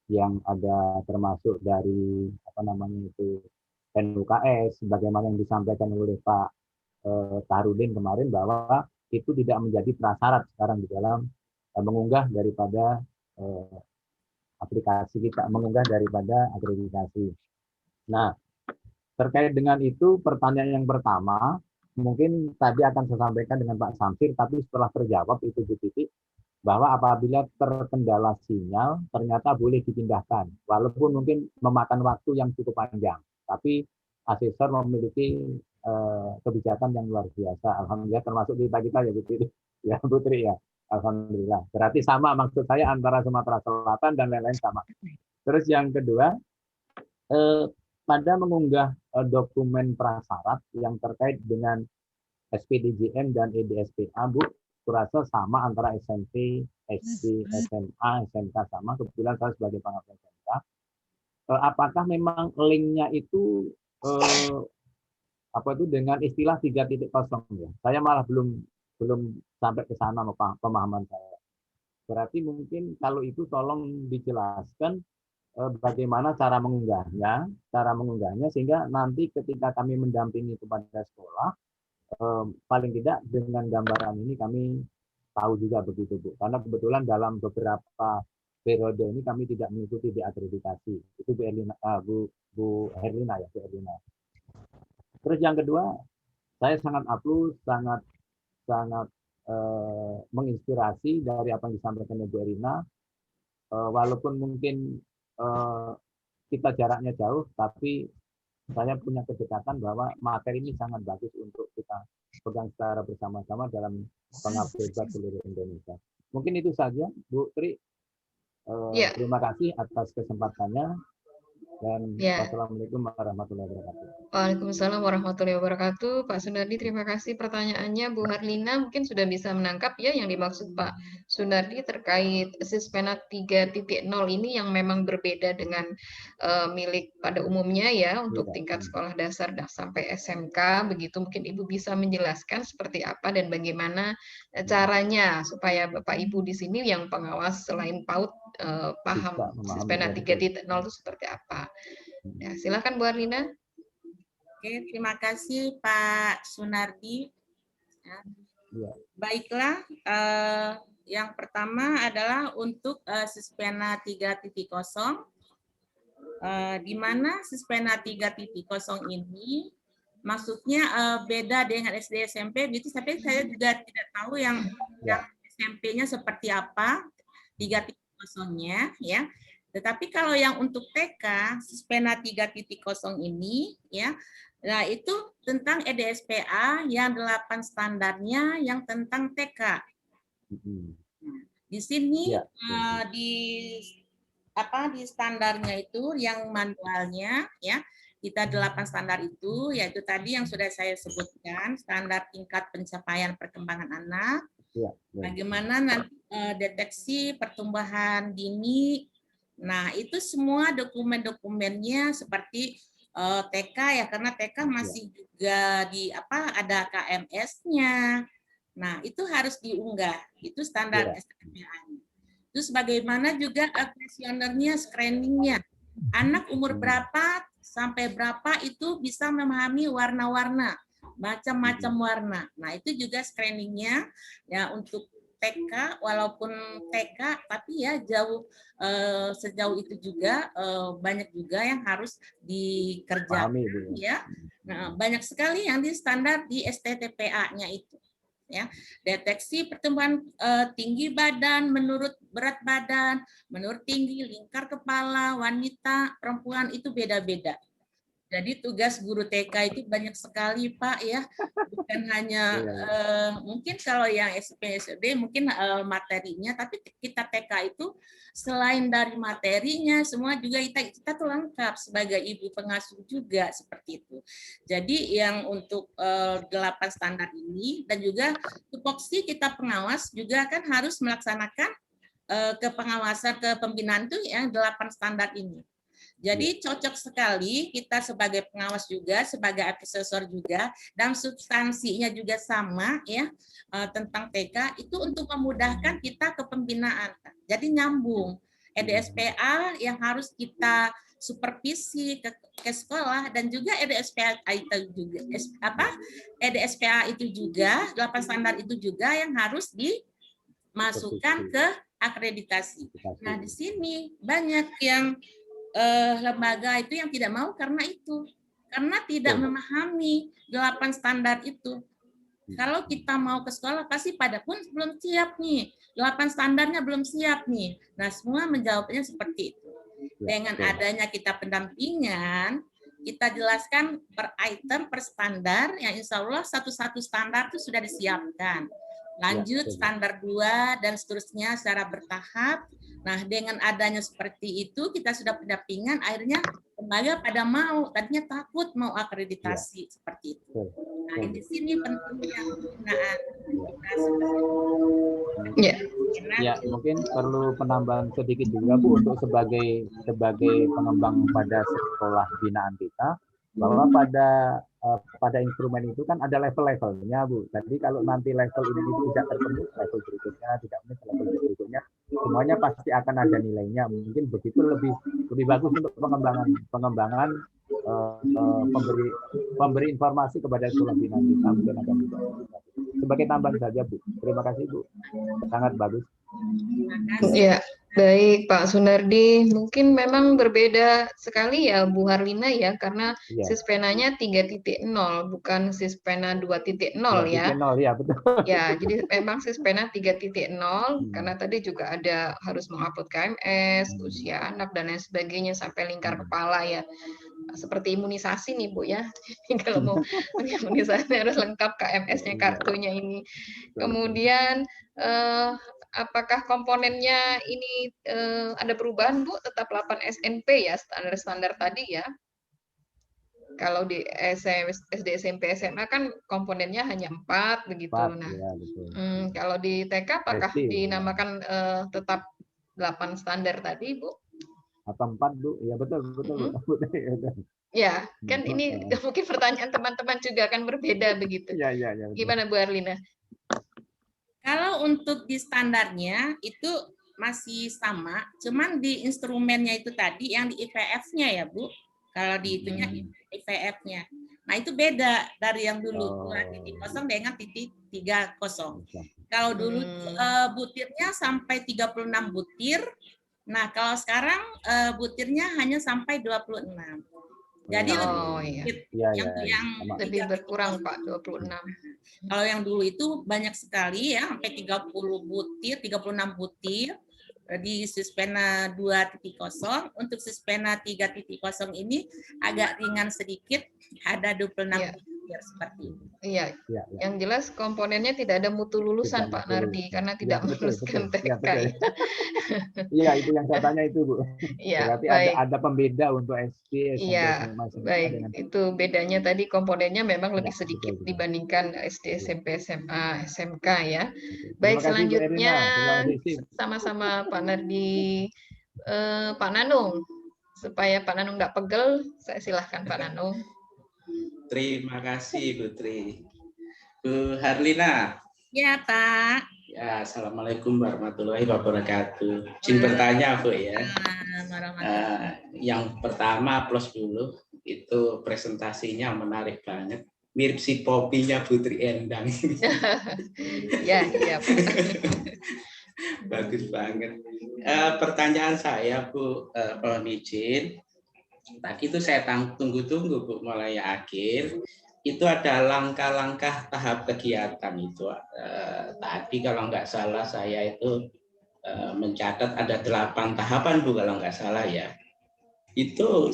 yang ada termasuk dari apa namanya itu NUKS, bagaimana yang disampaikan oleh Pak Tarudin kemarin bahwa itu tidak menjadi prasyarat sekarang di dalam mengunggah daripada aplikasi kita, mengunggah daripada akreditasi. Nah, terkait dengan itu pertanyaan yang pertama mungkin tadi akan saya sampaikan dengan Pak Samsir, tapi setelah terjawab itu Bu Titi, bahwa apabila terkendala sinyal ternyata boleh dipindahkan walaupun mungkin memakan waktu yang cukup panjang, tapi asesor memiliki kebijakan yang luar biasa, alhamdulillah, termasuk kita ya Bu Tri ya, alhamdulillah. Berarti sama maksud saya antara Sumatera Selatan dan lain-lain sama. Terus yang kedua, pada mengunggah dokumen prasyarat yang terkait dengan SPDJM dan EDSPA, Bu, kurasa sama antara SMP, SD, SMA, SMK sama. Kebetulan saya sebagai pengabdi SMK. Apakah memang linknya itu dengan istilah 3.0 ya? Saya malah belum sampai ke sana pemahaman saya. Berarti mungkin kalau itu tolong dijelaskan bagaimana cara mengunggahnya sehingga nanti ketika kami mendampingi kepada sekolah, paling tidak dengan gambaran ini kami tahu juga begitu Bu, karena kebetulan dalam beberapa periode ini kami tidak mengikuti di akreditasi. Itu Bu Herlina ya, Bu Herlina. Terus yang kedua, saya sangat sangat menginspirasi dari apa yang disampaikan Bu Herlina. Walaupun mungkin kita jaraknya jauh, tapi saya punya kedekatan bahwa materi ini sangat bagus untuk kita pegang secara bersama-sama dalam pengabdi seluruh Indonesia. Mungkin itu saja, Bu Tri. Terima kasih atas kesempatannya. Dan wassalamualaikum warahmatullahi wabarakatuh. Waalaikumsalam warahmatullahi wabarakatuh. Pak Sunardi, terima kasih pertanyaannya. Bu Harlina mungkin sudah bisa menangkap ya yang dimaksud Pak Sunardi terkait Sispena 3.0 ini yang memang berbeda dengan milik pada umumnya ya untuk tingkat sekolah dasar sampai SMK. Begitu mungkin Ibu bisa menjelaskan seperti apa dan bagaimana caranya supaya Bapak Ibu di sini yang pengawas selain PAUD paham Sispena 3.0 itu seperti apa. Ya, silakan Bu Harlina. Oke, terima kasih Pak Sunardi. Ya. Baiklah, yang pertama adalah untuk Sispena 3.0, di mana Sispena 3.0 ini maksudnya beda dengan SD SMP, gitu. Tapi saya juga tidak tahu yang SMP-nya seperti apa 3.0-nya ya. Tetapi kalau yang untuk TK, Sispena 3.0 ini ya, nah itu tentang EDSPA yang 8 standarnya yang tentang TK. Di sini Ya. di standarnya itu yang manualnya ya, kita 8 standar itu, yaitu tadi yang sudah saya sebutkan, standar tingkat pencapaian perkembangan anak, Ya. bagaimana nanti deteksi pertumbuhan dini. Nah, itu semua dokumen-dokumennya seperti TK ya, karena TK masih juga ada KMS-nya. Nah, itu harus diunggah. Itu standar STPA-nya. Terus bagaimana juga kuesionernya, screening-nya. Anak umur berapa sampai berapa itu bisa memahami warna-warna, macam-macam warna. Nah, itu juga screening-nya ya untuk TK, walaupun TK, tapi ya sejauh itu juga banyak juga yang harus dikerjakan ya. Nah, banyak sekali yang di standar di STTPA-nya itu. Ya, deteksi pertumbuhan tinggi badan menurut berat badan, menurut tinggi lingkar kepala, wanita, perempuan itu beda-beda. Jadi tugas guru TK itu banyak sekali Pak ya, bukan hanya mungkin kalau yang SMP SD mungkin materinya, tapi kita TK itu selain dari materinya semua juga kita tuh lengkap sebagai ibu pengasuh juga seperti itu. Jadi yang untuk 8 standar ini dan juga tupoksi kita pengawas juga kan harus melaksanakan kepengawasan kepembinaan itu yang 8 standar ini. Jadi cocok sekali kita sebagai pengawas juga, sebagai asesor juga, dan substansinya juga sama ya tentang TK itu untuk memudahkan kita kepembinaan. Jadi nyambung. EDSPA yang harus kita supervisi ke sekolah dan juga EDSPA itu juga 8 standar itu juga yang harus dimasukkan ke akreditasi. Nah, di sini banyak yang lembaga itu yang tidak mau karena tidak memahami 8 standar itu. Kalau kita mau ke sekolah pasti pada pun belum siap nih, 8 standarnya belum siap nih. Nah, semua menjawabnya seperti itu. Dengan adanya kita pendampingan, kita jelaskan per item, per standar, yang insya Allah satu-satu standar itu sudah disiapkan. Lanjut standar 2 dan seterusnya secara bertahap. Nah, dengan adanya seperti itu, kita sudah pendampingan, akhirnya lembaga pada mau, tadinya takut mau akreditasi seperti itu. Nah, di sini pentingnya penggunaan. Ya, mungkin perlu penambahan sedikit juga Bu untuk sebagai pengembang pada sekolah binaan kita, bahwa pada instrumen itu kan ada level-levelnya Bu. Jadi kalau nanti level ini tidak terpenuhi, level berikutnya tidak memenuhi, level berikutnya semuanya pasti akan ada nilainya. Mungkin begitu lebih bagus untuk pengembangan pemberi informasi kepada sekolah binaan kita, mungkin akan juga. Sebagai tambahan saja Bu. Terima kasih Bu. Sangat bagus. Ya, baik Pak Sunardi. Mungkin memang berbeda sekali ya Bu Harlina ya, karena sispenanya 3.0 bukan sispena 2.0 ya. 2.0 ya, betul. Ya, jadi memang sispena 3.0 karena tadi juga ada harus mengupload KMS, usia anak dan lain sebagainya sampai lingkar kepala ya. Seperti imunisasi nih Bu ya. Kalau mau imunisasi harus lengkap KMS-nya, kartunya ini. Kemudian apakah komponennya ini ada perubahan Bu? Tetap 8 SNP ya, standar-standar tadi ya. Kalau di SD, SMP, SMA kan komponennya hanya 4 begitu. 4, nah, ya, kalau di TK apakah dinamakan tetap 8 standar tadi Bu? Atau 4 Bu? Ya betul. Ya, kan ini mungkin pertanyaan teman-teman juga akan berbeda begitu. Ya. Gimana Bu Arlina? Kalau untuk di standarnya itu masih sama, cuman di instrumennya itu tadi yang di IVF-nya ya Bu. Kalau di itunya IVF-nya. Nah, itu beda dari yang dulu 2.0 dengan 3.0. Kalau dulu butirnya sampai 36 butir. Nah, kalau sekarang butirnya hanya sampai 26. Jadi lebih berkurang Pak, 26. Kalau yang dulu itu banyak sekali ya, sampai 30 butir, 36 butir di sispena 2.0. Untuk sispena 3.0 ini agak ringan sedikit, ada 26 butir. Samsir seperti itu. Iya, yang jelas komponennya tidak ada mutu lulusan Pak Nardi karena tidak meluluskan TK. Iya, itu yang saya tanya itu, Bu. Iya, Berarti baik. ada pembeda untuk SD, SMP, Iya, SMA, baik. dengan Itu bedanya tadi komponennya memang lebih Ya, sedikit betul. dibandingkan SD, SMP, SMA, SMK ya. Terima Baik, kasih, Bu selanjutnya Erina. Terima kasih. sama-sama Pak Nardi, Pak Nanung. Supaya Pak Nanung nggak pegel, saya silahkan Pak Nanung. Terima kasih Putri. Bu Harlina. Ya Pak. Ya, Assalamualaikum warahmatullahi wabarakatuh. Izin bertanya Bu ya. Yang pertama plus dulu, itu presentasinya menarik banget. Mirip si Popinya Putri Endang. Ya, iya Pak. Bagus banget. Pertanyaan saya Bu, mohon izin. Tadi itu saya tunggu-tunggu Bu, mulai akhir. Itu ada langkah-langkah tahap kegiatan itu. Tadi kalau nggak salah saya itu mencatat ada 8 tahapan Bu, kalau nggak salah ya. Itu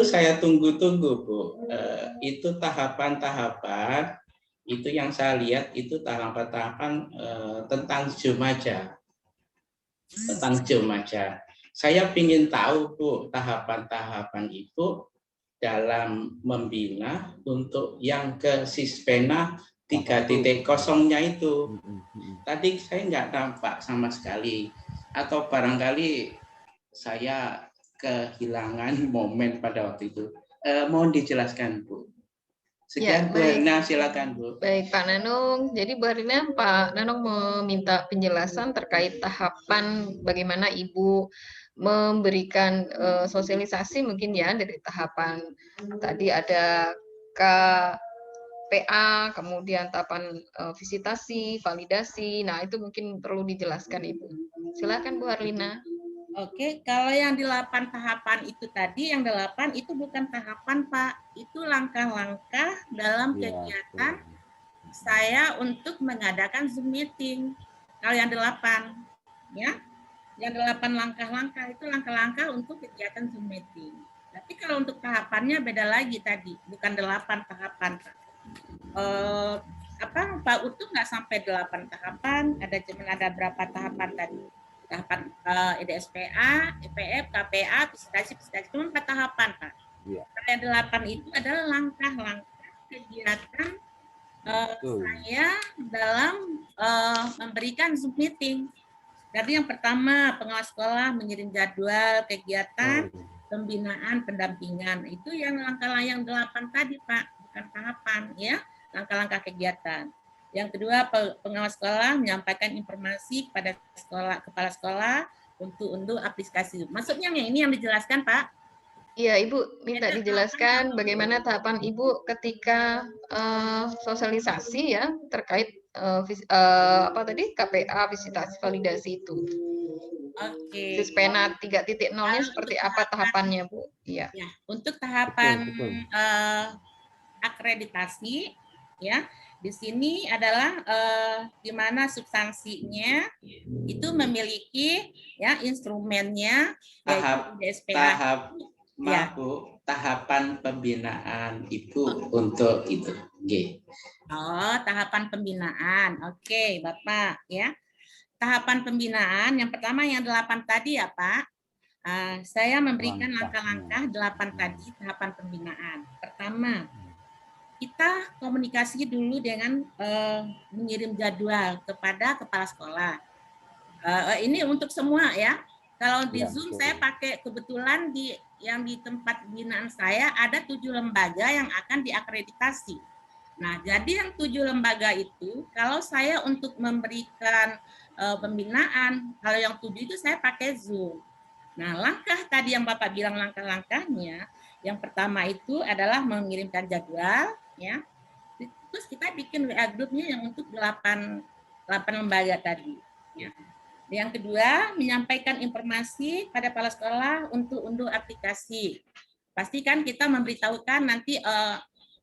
saya tunggu-tunggu Bu. Itu tahapan-tahapan. Itu yang saya lihat itu tahapan-tahapan tentang Zoom aja. Tentang Zoom aja. Saya ingin tahu Bu, tahapan-tahapan itu dalam membina untuk yang ke Sispena 3.0-nya itu. Tadi saya nggak nampak sama sekali. Atau barangkali saya kehilangan momen pada waktu itu. Mohon dijelaskan Bu. Sekian Bu Harlina, silakan Bu. Baik Pak Nanung, jadi Bu Harlina, Pak Nanung meminta penjelasan terkait tahapan bagaimana Ibu memberikan sosialisasi mungkin ya dari tahapan tadi ada KPA, kemudian tahapan visitasi, validasi. Nah itu mungkin perlu dijelaskan Ibu. Silakan Bu Harlina. Oke, kalau yang di 8 tahapan itu tadi, yang 8 itu bukan tahapan Pak, itu langkah-langkah dalam kegiatan saya untuk mengadakan Zoom meeting. Kalau yang 8, ya, yang 8 langkah-langkah itu langkah-langkah untuk kegiatan Zoom meeting. Tapi kalau untuk tahapannya beda lagi tadi, bukan 8 tahapan Pak. Pak Utuh nggak sampai 8 tahapan, ada berapa tahapan tadi? Tahapan EDSPA, EPF, KPA, visitasi, cuma 4 tahapan, Pak. Ya. Yang 8 itu adalah langkah-langkah kegiatan saya dalam memberikan Zoom meeting. Jadi yang pertama, pengawas sekolah mengirim jadwal kegiatan pembinaan pendampingan. Itu yang langkah-langkah yang 8 tadi, Pak, bukan tahapan, ya, langkah-langkah kegiatan. Yang kedua, pengawas sekolah menyampaikan informasi kepada kepala sekolah untuk aplikasi. Maksudnya ini yang dijelaskan, Pak? Iya, Ibu minta dijelaskan bagaimana tahapan Ibu ketika sosialisasi ya terkait KPA, visitasi, validasi itu. Oke. Sispena 3.0-nya seperti apa tahapannya, Bu? Iya. Ya, untuk tahapan akreditasi, ya. Di sini adalah di mana substansinya itu memiliki ya instrumennya tahapan pembinaan Ibu untuk itu. Tahapan pembinaan. Oke, Bapak ya. Tahapan pembinaan yang pertama yang 8 tadi ya, Pak. Saya memberikan langkah-langkah 8 tadi tahapan pembinaan. Pertama, kita komunikasi dulu dengan mengirim jadwal kepada kepala sekolah. Ini untuk semua ya. Kalau di Zoom saya pakai kebetulan di tempat binaan saya ada 7 lembaga yang akan diakreditasi. Nah, jadi yang 7 lembaga itu kalau saya untuk memberikan pembinaan, kalau yang 7 itu saya pakai Zoom. Nah, langkah tadi yang Bapak bilang langkah-langkahnya, yang pertama itu adalah mengirimkan jadwal, ya. Terus kita bikin WA grupnya yang untuk 8 lembaga tadi. Ya. Yang kedua, menyampaikan informasi pada kepala sekolah untuk unduh aplikasi. Pastikan kita memberitahukan nanti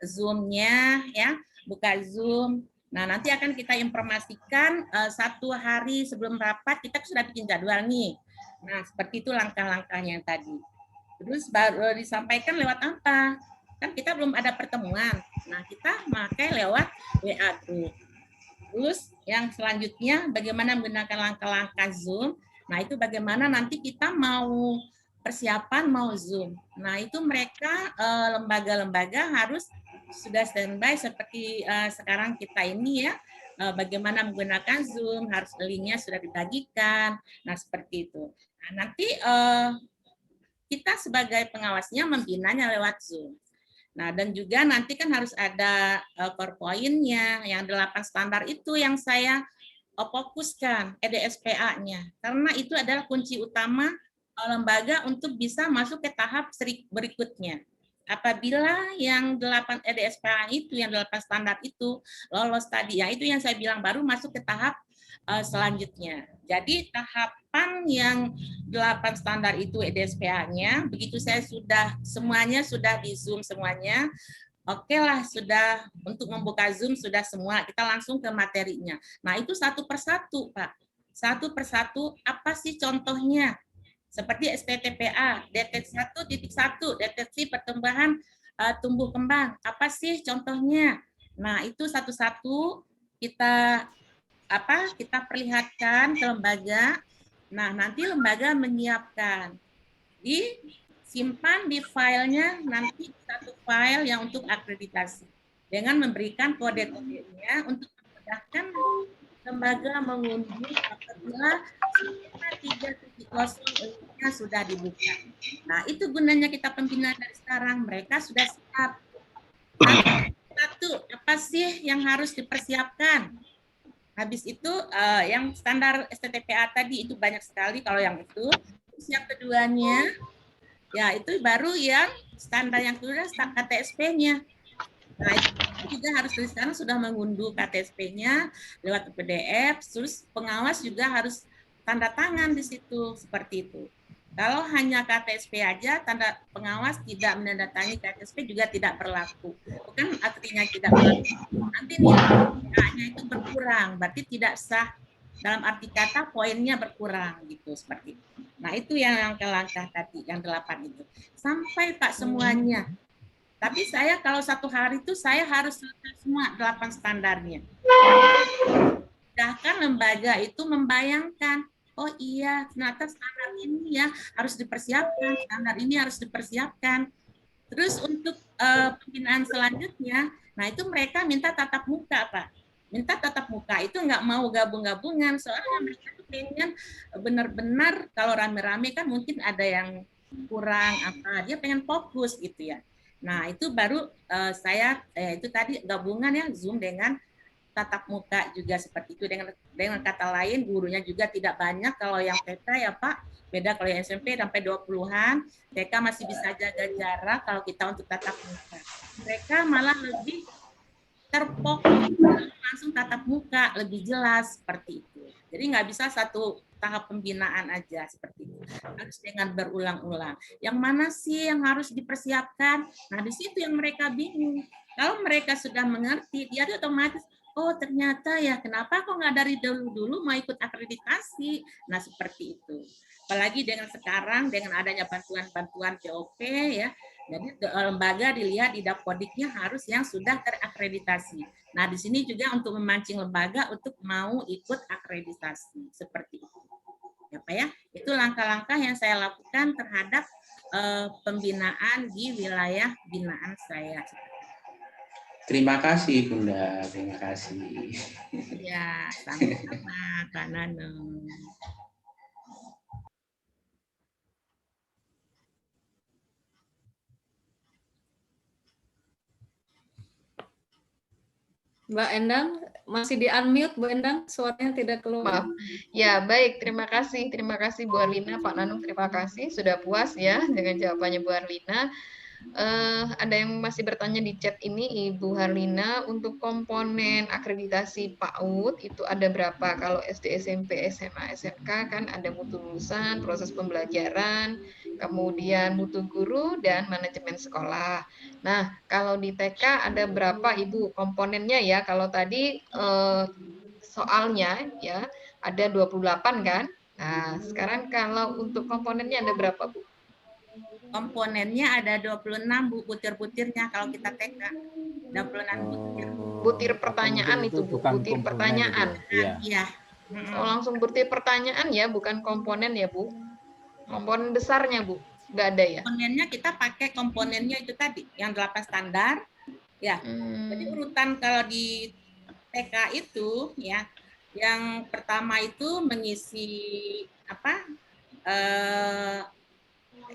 Zoom-nya, ya, buka Zoom. Nah, nanti akan kita informasikan 1 hari sebelum rapat kita sudah bikin jadwal nih. Nah, seperti itu langkah-langkahnya tadi. Terus baru disampaikan lewat apa? kan kita belum ada pertemuan. Nah, kita pakai lewat WA group. Terus yang selanjutnya bagaimana menggunakan langkah-langkah Zoom. Nah, itu bagaimana nanti kita mau persiapan mau Zoom. Nah, itu mereka lembaga-lembaga harus sudah standby seperti sekarang kita ini ya. Bagaimana menggunakan Zoom, harus linknya sudah dibagikan. Nah, seperti itu. Nah, nanti kita sebagai pengawasnya membinanya lewat Zoom. Nah, dan juga nanti kan harus ada PowerPoint-nya, yang 8 standar itu yang saya fokuskan, EDSPA-nya. Karena itu adalah kunci utama lembaga untuk bisa masuk ke tahap berikutnya. Apabila yang 8 EDSPA itu, yang 8 standar itu lolos tadi, ya itu yang saya bilang baru masuk ke tahap selanjutnya. Jadi tahapan yang 8 standar itu EDSPA-nya, begitu saya sudah semuanya sudah di Zoom semuanya, oke lah sudah untuk membuka Zoom sudah semua, kita langsung ke materinya. Nah itu satu persatu Pak, satu persatu apa sih contohnya? Seperti STTPA, deteksi 1.1, deteksi pertumbuhan tumbuh kembang, apa sih contohnya? Nah itu satu-satu kita perlihatkan ke lembaga. Nah, nanti lembaga menyiapkan. Disimpan di filenya, nanti satu file yang untuk akreditasi. Dengan memberikan kode-kodenya untuk memudahkan lembaga mengunduh apabila semua 3.0 sudah dibuka. Nah, itu gunanya kita pembinaan dari sekarang. Mereka sudah siap. Satu, apa sih yang harus dipersiapkan? Habis itu yang standar STTPA tadi itu banyak sekali kalau yang itu. Terus yang keduanya, ya itu baru yang standar yang kedua KTSP-nya. Nah itu juga harus dari sekarang sudah mengunduh KTSP-nya lewat PDF, terus pengawas juga harus tanda tangan di situ, seperti itu. Kalau hanya KTSP aja, tanda pengawas tidak menandatangani KTSP juga tidak berlaku. Bukan artinya tidak berlaku. Nanti nilainya itu berkurang, berarti tidak sah. Dalam arti kata poinnya berkurang gitu seperti itu. Nah itu yang langkah-langkah tadi, yang 8 itu. Sampai Pak semuanya. Tapi saya kalau satu hari itu saya harus selesai semua 8 standarnya. Bahkan lembaga itu membayangkan, oh iya, ternyata standar ini ya harus dipersiapkan, standar ini harus dipersiapkan. Terus untuk pembinaan selanjutnya, nah itu mereka minta tatap muka, Pak. Minta tatap muka, itu nggak mau gabung-gabungan, soalnya mereka tuh pengen benar-benar, kalau rame-rame kan mungkin ada yang kurang apa, dia pengen fokus gitu ya. Nah itu baru itu tadi gabungan ya, Zoom dengan tatap muka juga seperti itu. Dengan kata lain gurunya juga tidak banyak. Kalau yang TK ya Pak, beda kalau yang SMP sampai 20-an, TK masih bisa jaga jarak kalau kita untuk tatap muka. Mereka malah lebih terfokus langsung tatap muka, lebih jelas seperti itu. Jadi nggak bisa satu tahap pembinaan aja seperti itu. Harus dengan berulang-ulang. Yang mana sih yang harus dipersiapkan? Nah di situ yang mereka bingung. Kalau mereka sudah mengerti, dia otomatis oh ternyata ya kenapa kok nggak dari dulu-dulu mau ikut akreditasi. Nah seperti itu. Apalagi dengan sekarang dengan adanya bantuan-bantuan POP ya. Jadi lembaga dilihat di Dapkodiknya harus yang sudah terakreditasi. Nah di sini juga untuk memancing lembaga untuk mau ikut akreditasi seperti itu. Ya Pak ya. Itu langkah-langkah yang saya lakukan terhadap pembinaan di wilayah binaan saya. Terima kasih Bunda, terima kasih. Ya, sama-sama Kak Nano. Mbak Endang, masih di-unmute Bu Endang, suaranya tidak keluar. Maaf. Ya, baik. Terima kasih Bu Arlina, Pak Nanung, terima kasih. Sudah puas ya dengan jawabannya Bu Arlina. Ada yang masih bertanya di chat ini, Ibu Harlina, untuk komponen akreditasi PAUD itu ada berapa? Kalau SD, SMP, SMA, SMK kan ada mutu lulusan, proses pembelajaran, kemudian mutu guru, dan manajemen sekolah. Nah, kalau di TK ada berapa Ibu komponennya ya? Kalau tadi soalnya ya ada 28 kan? Nah, sekarang kalau untuk komponennya ada berapa Bu? komponennya ada 26 Bu, butir-butirnya kalau kita TK. 26 butir. Butir pertanyaan itu, Bu. Butir pertanyaan. Iya. Oh, langsung butir pertanyaan ya, bukan komponen ya, Bu. Komponen besarnya, Bu. Nggak ada ya? Komponennya kita pakai komponennya itu tadi, yang 8 standar. Ya. Jadi urutan kalau di TK itu ya, yang pertama itu mengisi apa?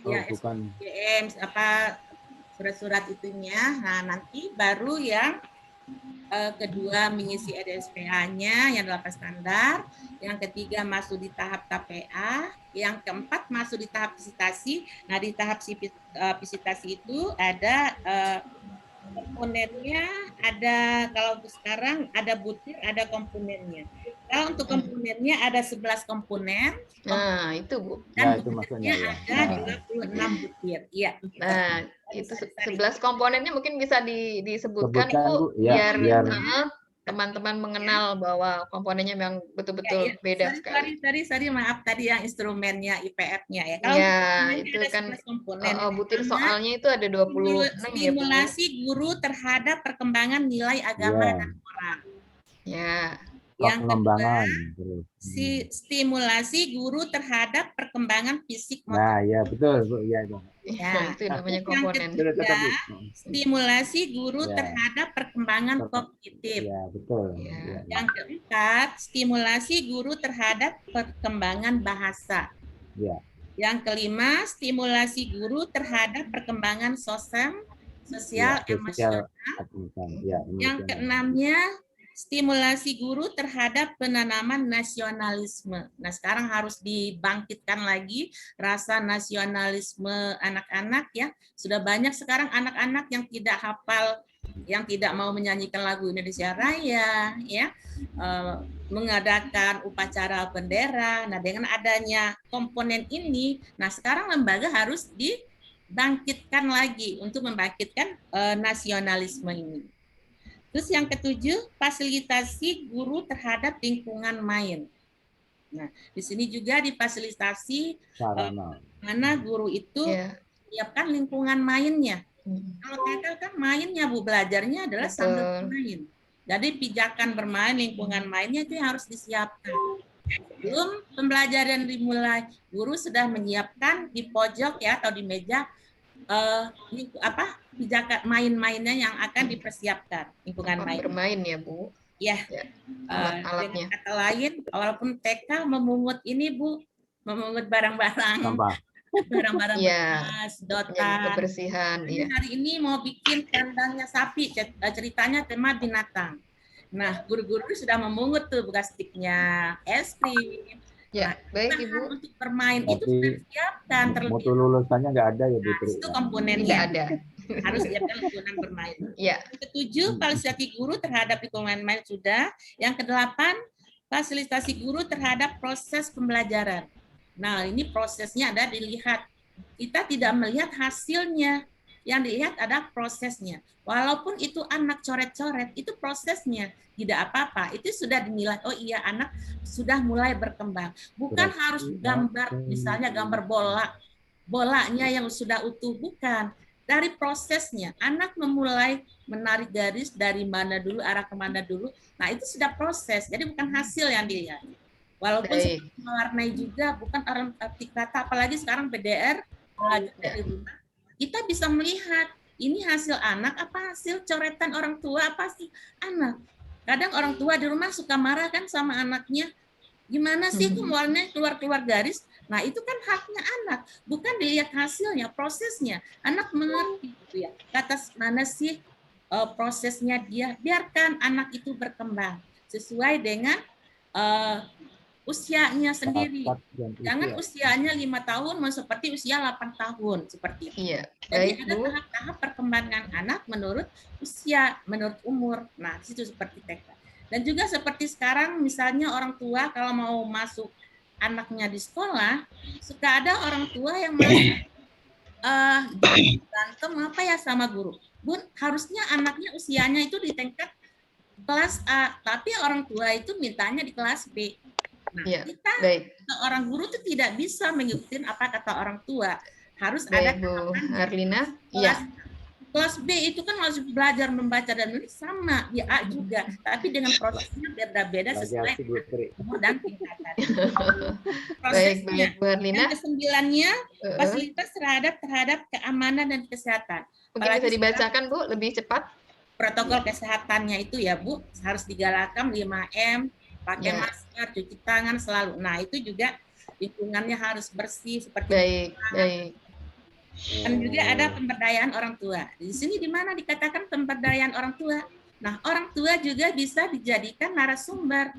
Ya SPM apa surat-surat itunya. Nah, nanti baru yang kedua mengisi RSPA-nya yang 8 standar, yang ketiga masuk di tahap KPA, yang keempat masuk di tahap visitasi. Nah, di tahap visitasi itu ada komponennya, ada kalau untuk sekarang ada butir, ada komponennya. Kalau untuk komponennya ada 11 komponen. Nah, itu Bu. Dan ya, butirnya ada 26 butir. Iya. Nah, itu 11 komponennya mungkin bisa disebutkan Bu, biar teman-teman mengenal bahwa komponennya memang betul-betul beda sekali. Sorry, maaf tadi yang instrumennya IPF-nya ya. Kalau itu kan butir soalnya itu ada 26 ya, Bu. Stimulasi guru terhadap perkembangan nilai agama dan moral. Ya. Yang kedua, stimulasi guru terhadap perkembangan fisik motor. Nah, ya betul, Bu. Ya, itu namanya komponen. Yang ketiga, stimulasi guru terhadap perkembangan kognitif. Ya, betul. Ya. Yang keempat, stimulasi guru terhadap perkembangan bahasa. Ya. Yang kelima, stimulasi guru terhadap perkembangan sosial, emosional. Yang keenamnya, stimulasi guru terhadap penanaman nasionalisme. Nah, sekarang harus dibangkitkan lagi rasa nasionalisme anak-anak ya. Sudah banyak sekarang anak-anak yang tidak hafal, yang tidak mau menyanyikan lagu Indonesia Raya, ya, mengadakan upacara bendera. Nah, dengan adanya komponen ini, nah sekarang lembaga harus dibangkitkan lagi untuk membangkitkan nasionalisme ini. Terus yang ketujuh, fasilitasi guru terhadap lingkungan main. Nah, di sini juga difasilitasi mana guru itu menyiapkan lingkungan mainnya. Kalau TK kan mainnya Bu, belajarnya adalah sambil bermain. Jadi pijakan bermain, lingkungan mainnya itu yang harus disiapkan. Sebelum pembelajaran dimulai, guru sudah menyiapkan di pojok ya atau di meja pijakan main-mainnya yang akan dipersiapkan, lingkungan main. Bermain ya Bu. Ya. Dengan kata lain, walaupun TK memungut ini Bu, memungut barang-barang, barang-barang bekas, sedotan, kebersihan. Ya. Hari ini mau bikin kandangnya sapi, ceritanya tema binatang. Nah, guru-guru sudah memungut tuh bekas stiknya, es krim. Ya, baik Ibu. Untuk bermain itu sudah disiapkan terlebih. Mutu lulusannya nggak ada ya Bu. Itu komponennya. Tidak ada. Harus siapkan lingkungan bermain. Ya. Yang ketujuh, fasilitasi guru terhadap lingkungan main sudah. Yang kedelapan, fasilitasi guru terhadap proses pembelajaran. Nah, ini prosesnya ada dilihat. Kita tidak melihat hasilnya. Yang dilihat ada prosesnya. Walaupun itu anak coret-coret, itu prosesnya. Tidak apa-apa. Itu sudah dinilai, oh iya anak sudah mulai berkembang. Bukan harus gambar, misalnya gambar bola. Bolanya yang sudah utuh, bukan. Dari prosesnya, anak memulai menarik garis dari mana dulu, arah kemana dulu. Nah, itu sudah proses. Jadi bukan hasil yang dilihat. Walaupun mewarnai juga, bukan arti kata, apalagi sekarang PDR, dari rumah, kita bisa melihat ini hasil anak apa hasil coretan orang tua apa sih anak. Kadang orang tua di rumah suka marah kan sama anaknya. Gimana sih keluarnya keluar garis? Nah, itu kan haknya anak, bukan dilihat hasilnya, prosesnya. Anak mengerti gitu ya. Kata mana sih prosesnya dia? Biarkan anak itu berkembang sesuai dengan usianya sendiri. Jangan usianya 5 tahun seperti usia 8 tahun seperti itu. Iya. Jadi ada tahap-tahap perkembangan anak menurut usia, menurut umur. Nah, itu seperti TK. Dan juga seperti sekarang misalnya orang tua kalau mau masuk anaknya di sekolah, suka ada orang tua yang masih berantem apa ya sama guru. Bun, harusnya anaknya usianya itu di tingkat kelas A, tapi orang tua itu mintanya di kelas B. Nah, kita seorang guru itu tidak bisa mengikuti apa kata orang tua. harus ada Baik, Bu Herlina. Iya. Kelas B itu kan harus belajar membaca dan menulis sama, di A juga, tapi dengan prosesnya beda-beda sesuai umur dan tingkatan. Prosesnya. Baik, Bu Herlina. Yang kesembilannya, fasilitas terhadap keamanan dan kesehatan. Mungkin bisa dibacakan, Bu, lebih cepat. Protokol kesehatannya itu ya, Bu, harus digalakkan 5M, pakai masker, cuci tangan selalu. Nah, itu juga lingkungannya harus bersih seperti baik. Dan juga ada pemberdayaan orang tua. Di sini di mana dikatakan pemberdayaan orang tua. Nah, orang tua juga bisa dijadikan narasumber.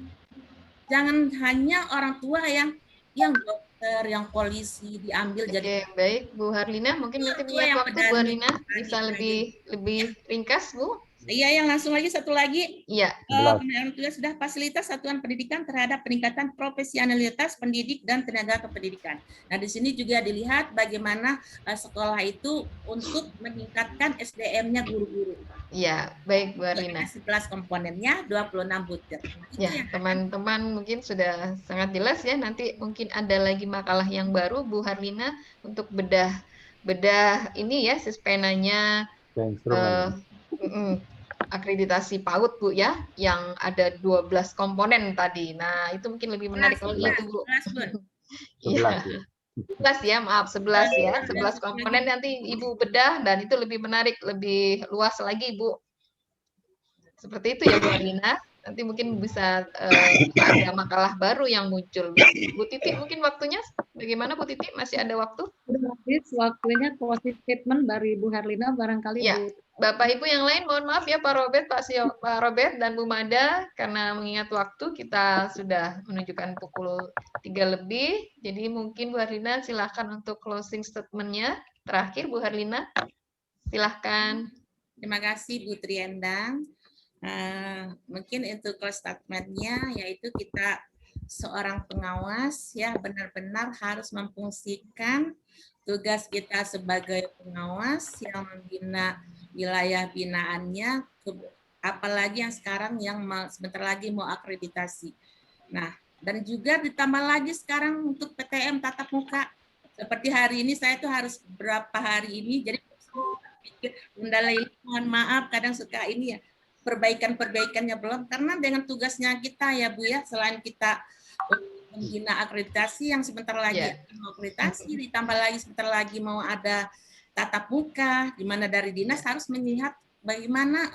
Jangan hanya orang tua yang dokter, yang polisi diambil jadi. Baik, Bu Herlina, mungkin nanti punya waktu Bu Herlina bisa lebih ringkas, Bu. Iya, yang langsung lagi satu lagi. Iya. Orang tua sudah fasilitas satuan pendidikan terhadap peningkatan profesionalitas pendidik dan tenaga kependidikan. Nah, di sini juga dilihat bagaimana sekolah itu untuk meningkatkan SDM-nya guru-guru. Iya, baik Bu Herlina. 11 komponennya, 26 butir. Ya, teman-teman mungkin sudah sangat jelas ya. Nanti mungkin ada lagi makalah yang baru Bu Herlina untuk bedah ini ya, sispenanya. Akreditasi PAUD, Bu, ya, yang ada 12 komponen tadi. Nah, itu mungkin lebih menarik lagi itu, Bu. 11 ya, maaf, 11 ya. 11 komponen nanti Ibu bedah dan itu lebih menarik, lebih luas lagi, Bu. Seperti itu ya, Bu Herlina. Nanti mungkin bisa ada makalah baru yang muncul. Bu Titi, mungkin waktunya bagaimana, Bu Titi? Masih ada waktu? Sudah habis waktunya closing statement dari Bu Herlina barangkali. Ya, Bapak Ibu yang lain mohon maaf ya Pak Robert, Pak Robert dan Bu Mada, karena mengingat waktu kita sudah menunjukkan pukul 3 lebih. Jadi mungkin Bu Herlina silahkan untuk closing statement-nya. Terakhir Bu Herlina, silahkan. Terima kasih Bu Triendang. Mungkin itu close statement-nya yaitu kita seorang pengawas ya benar-benar harus memfungsikan tugas kita sebagai pengawas yang membina wilayah binaannya, apalagi yang sekarang yang sebentar lagi mau akreditasi. Nah, dan juga ditambah lagi sekarang untuk PTM tatap muka. Seperti hari ini saya tuh harus berapa hari ini, jadi Bunda Laili mohon maaf kadang suka ini ya, perbaikannya belum, karena dengan tugasnya kita ya Bu ya, selain kita membina akreditasi yang sebentar lagi mau akreditasi, ditambah lagi sebentar lagi mau ada tatap muka, di mana dari dinas harus melihat bagaimana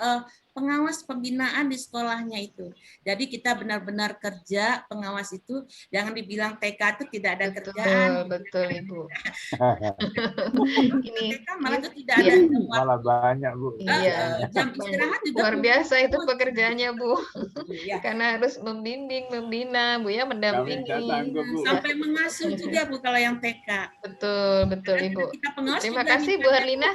pengawas pembinaan di sekolahnya itu. Jadi kita benar-benar kerja pengawas itu, jangan dibilang TK itu tidak ada kerjaan. Betul Ibu. Ini TK malah itu tidak ada malah banyak Bu. Iya. Jam istirahat juga luar biasa itu pekerjaannya Bu. Karena harus membimbing, membina Bu ya, mendampingi. Sampai mengasuh juga Bu kalau yang TK. Betul Ibu. Terima kasih Bu Herlina.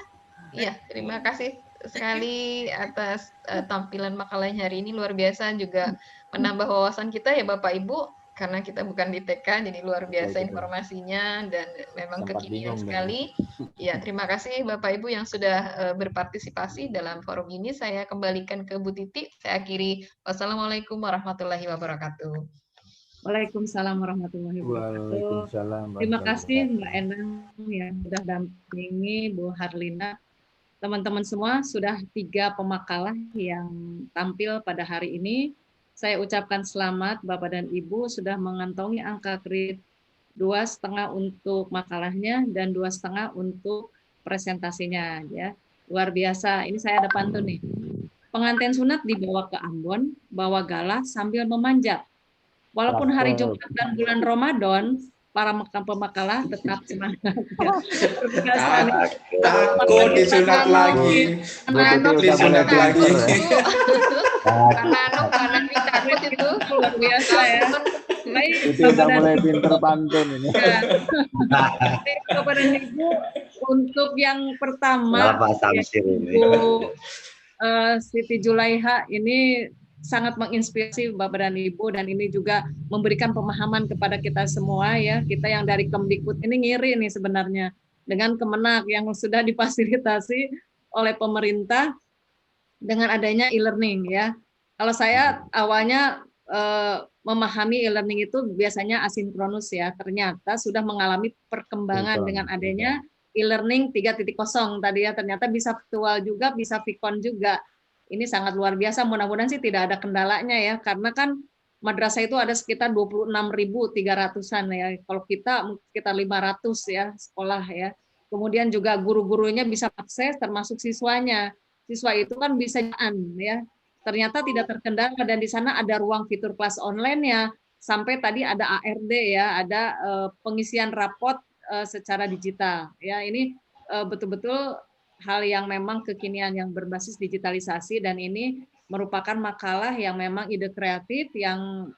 Iya, terima kasih sekali atas tampilan makalahnya hari ini, luar biasa, juga menambah wawasan kita ya Bapak Ibu, karena kita bukan di TK, jadi luar biasa informasinya dan memang kekinian sekali. Ya, terima kasih Bapak Ibu yang sudah berpartisipasi dalam forum ini. Saya kembalikan ke Bu Titi. Saya akhiri. Wassalamualaikum warahmatullahi wabarakatuh. Waalaikumsalam warahmatullahi wabarakatuh. Terima kasih Mbak Endang yang sudah dampingi Bu Herlina. Teman-teman semua, sudah 3 pemakalah yang tampil pada hari ini. Saya ucapkan selamat Bapak dan Ibu sudah mengantongi angka kredit 2,5 untuk makalahnya dan 2,5 untuk presentasinya ya. Luar biasa. Ini saya ada pantun nih. Pengantin sunat dibawa ke Ambon, bawa galah sambil memanjat. Walaupun hari Jumat dan bulan Ramadan, para pemakalah tetap semangat. Takut disunat lagi. Disunat lagi. Karena takut itu luar biasa ya. Itu udah mulai pinter pantun ini. Kepada Ibu untuk yang pertama, Bu Siti Julaiha ini sangat menginspirasi Bapak dan Ibu, dan ini juga memberikan pemahaman kepada kita semua ya. Kita yang dari Kemdikbud ini ngiri nih sebenarnya dengan Kemenak yang sudah difasilitasi oleh pemerintah dengan adanya e-learning ya. Kalau saya awalnya memahami e-learning itu biasanya asinkronus ya, ternyata sudah mengalami perkembangan dengan adanya e-learning 3.0 tadi ya, ternyata bisa virtual juga, bisa Vicon juga. Ini sangat luar biasa, mudah-mudahan sih tidak ada kendalanya ya, karena kan madrasah itu ada sekitar 26.300-an ya. Kalau kita sekitar 500 ya sekolah ya. Kemudian juga guru-gurunya bisa akses termasuk siswanya. Siswa itu kan bisa ya. Ternyata tidak terkendala dan di sana ada ruang fitur kelas online-nya. Sampai tadi ada ARD ya, ada pengisian rapot secara digital ya. Ini betul-betul hal yang memang kekinian yang berbasis digitalisasi dan ini merupakan makalah yang memang ide kreatif yang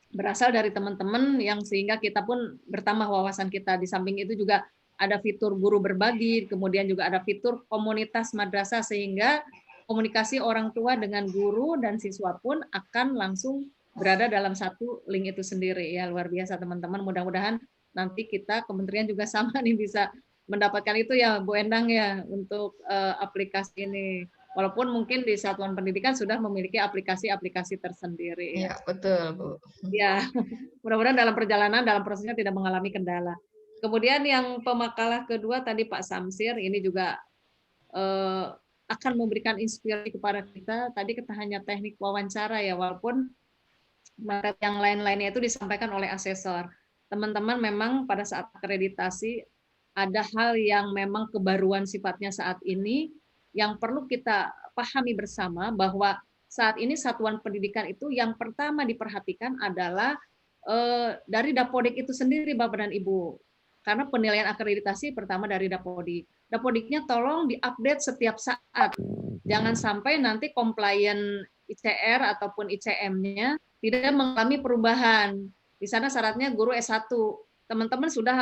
berasal dari teman-teman yang sehingga kita pun bertambah wawasan kita. Di samping itu juga ada fitur guru berbagi, kemudian juga ada fitur komunitas madrasah sehingga komunikasi orang tua dengan guru dan siswa pun akan langsung berada dalam satu link itu sendiri ya. Luar biasa teman-teman, mudah-mudahan nanti kita kementerian juga sama nih bisa mendapatkan itu ya Bu Endang ya untuk aplikasi ini. Walaupun mungkin di satuan pendidikan sudah memiliki aplikasi-aplikasi tersendiri. Ya, betul, Bu. Ya, mudah-mudahan dalam perjalanan, dalam prosesnya tidak mengalami kendala. Kemudian yang pemakalah kedua tadi Pak Samsir, ini juga akan memberikan inspirasi kepada kita. Tadi kita hanya teknik wawancara ya, walaupun materi yang lain-lainnya itu disampaikan oleh asesor. Teman-teman memang pada saat akreditasi ada hal yang memang kebaruan sifatnya saat ini, yang perlu kita pahami bersama bahwa saat ini satuan pendidikan itu yang pertama diperhatikan adalah dari Dapodik itu sendiri Bapak dan Ibu. Karena penilaian akreditasi pertama dari Dapodik. Dapodiknya tolong diupdate setiap saat. Jangan sampai nanti komplain ICR ataupun ICM-nya tidak mengalami perubahan. Di sana syaratnya guru S1. Teman-teman sudah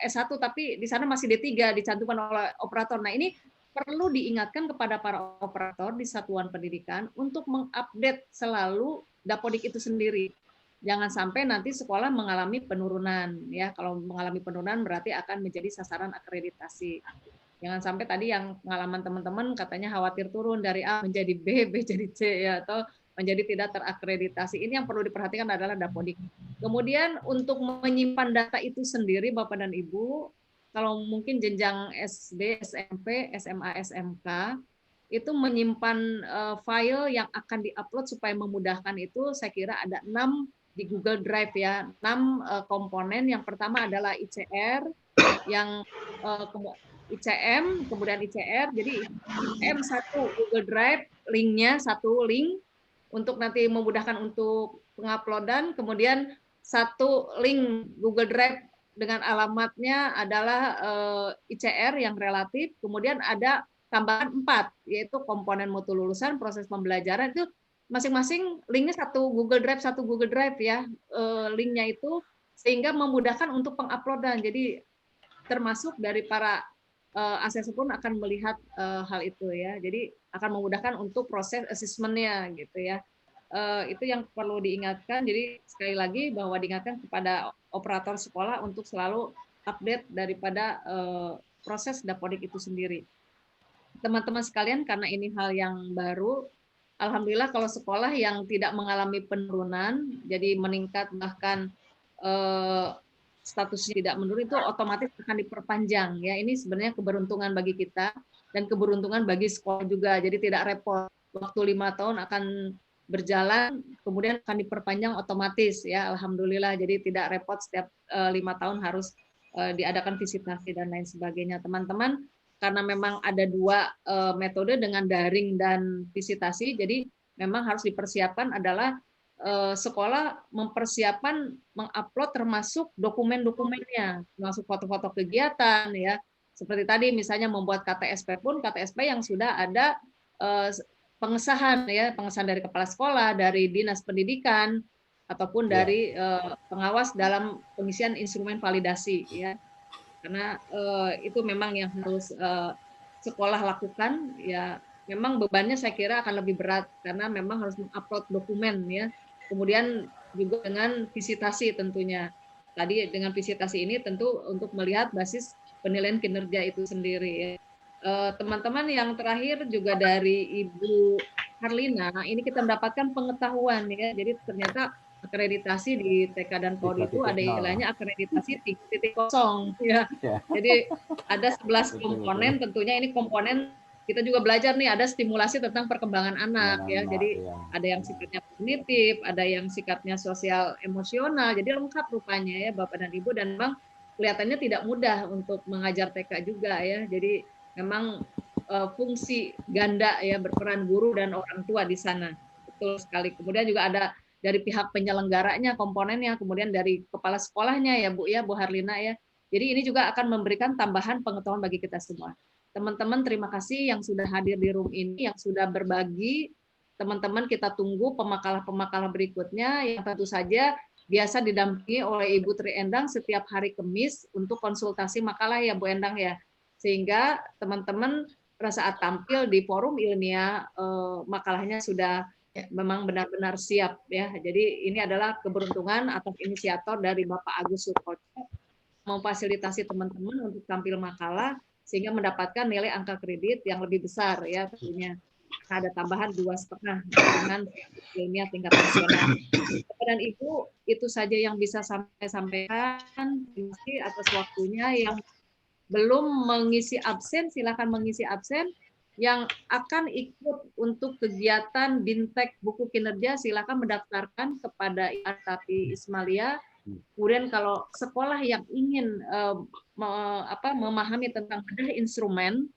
S1 tapi di sana masih D3 dicantumkan oleh operator. Nah, ini perlu diingatkan kepada para operator di satuan pendidikan untuk mengupdate selalu Dapodik itu sendiri. Jangan sampai nanti sekolah mengalami penurunan ya. Kalau mengalami penurunan berarti akan menjadi sasaran akreditasi. Jangan sampai tadi yang pengalaman teman-teman katanya khawatir turun dari A menjadi B, B jadi C ya, atau menjadi tidak terakreditasi. Ini yang perlu diperhatikan adalah Dapodik. Kemudian untuk menyimpan data itu sendiri Bapak dan Ibu, kalau mungkin jenjang SD, SMP, SMA, SMK, itu menyimpan file yang akan diupload supaya memudahkan itu, saya kira ada 6 di Google Drive ya, 6 komponen. Yang pertama adalah ICR, yang ICM, kemudian ICR, jadi ICM 1 Google Drive, linknya 1 link, untuk nanti memudahkan untuk penguploadan, kemudian 1 link Google Drive dengan alamatnya adalah ICR yang relatif, kemudian ada tambahan 4, yaitu komponen mutu lulusan, proses pembelajaran, itu masing-masing linknya 1 Google Drive ya, linknya itu, sehingga memudahkan untuk penguploadan. Jadi termasuk dari para asesor pun akan melihat hal itu ya, jadi akan memudahkan untuk proses asesmennya gitu ya. Itu yang perlu diingatkan. Jadi sekali lagi bahwa diingatkan kepada operator sekolah untuk selalu update daripada proses Dapodik itu sendiri. Teman-teman sekalian, karena ini hal yang baru, alhamdulillah kalau sekolah yang tidak mengalami penurunan, jadi meningkat bahkan statusnya tidak menurun, itu otomatis akan diperpanjang ya. Ini sebenarnya keberuntungan bagi kita dan keberuntungan bagi sekolah juga. Jadi tidak repot. Waktu 5 tahun akan berjalan, kemudian akan diperpanjang otomatis ya, alhamdulillah. Jadi tidak repot setiap 5 tahun harus diadakan visitasi dan lain sebagainya. Teman-teman, karena memang ada 2 metode dengan daring dan visitasi, jadi memang harus dipersiapkan adalah sekolah mempersiapkan mengupload termasuk dokumen-dokumennya, termasuk foto-foto kegiatan ya. Seperti tadi misalnya membuat KTSP pun, KTSP yang sudah ada pengesahan ya, pengesahan dari kepala sekolah, dari dinas pendidikan ataupun dari pengawas dalam pengisian instrumen validasi ya. Karena itu memang yang harus sekolah lakukan ya. Memang bebannya saya kira akan lebih berat karena memang harus mengupload dokumen ya. Kemudian juga dengan visitasi tentunya. Tadi dengan visitasi ini tentu untuk melihat basis penilaian kinerja itu sendiri ya. Teman-teman, yang terakhir juga dari Ibu Harlina, ini kita mendapatkan pengetahuan ya. Jadi ternyata akreditasi di TK dan PAUD itu ada 3.0. istilahnya akreditasi 3.0 ya. Jadi ada 11 komponen, tentunya ini komponen kita juga belajar nih, ada stimulasi tentang perkembangan anak ya. Jadi ada yang sifatnya kognitif, ada yang sifatnya sosial emosional. Jadi lengkap rupanya ya Bapak dan Ibu, dan memang kelihatannya tidak mudah untuk mengajar TK juga ya. Jadi memang fungsi ganda ya, berperan guru dan orang tua di sana. Betul sekali. Kemudian juga ada dari pihak penyelenggaranya komponennya, kemudian dari kepala sekolahnya ya Bu Harlina ya. Jadi ini juga akan memberikan tambahan pengetahuan bagi kita semua. Teman-teman terima kasih yang sudah hadir di room ini, yang sudah berbagi. Teman-teman kita tunggu pemakalah-pemakalah berikutnya yang tentu saja biasa didampingi oleh Ibu Tri Endang setiap hari Kamis untuk konsultasi makalah ya Bu Endang ya. Sehingga teman-teman pada saat tampil di forum ilmiah makalahnya sudah memang benar-benar siap ya. Jadi ini adalah keberuntungan atas inisiator dari Bapak Agus Sukoco memfasilitasi teman-teman untuk tampil makalah sehingga mendapatkan nilai angka kredit yang lebih besar ya tentunya. Ada tambahan 2,5 dengan ilmiah tingkat nasional. Dan itu saja yang bisa saya sampaikan. Terima kasih atas waktunya. Yang belum mengisi absen silakan mengisi absen. Yang akan ikut untuk kegiatan Bintek buku kinerja silakan mendaftarkan kepada Tapi Ismalia. Kemudian kalau sekolah yang ingin memahami tentang bedah instrumen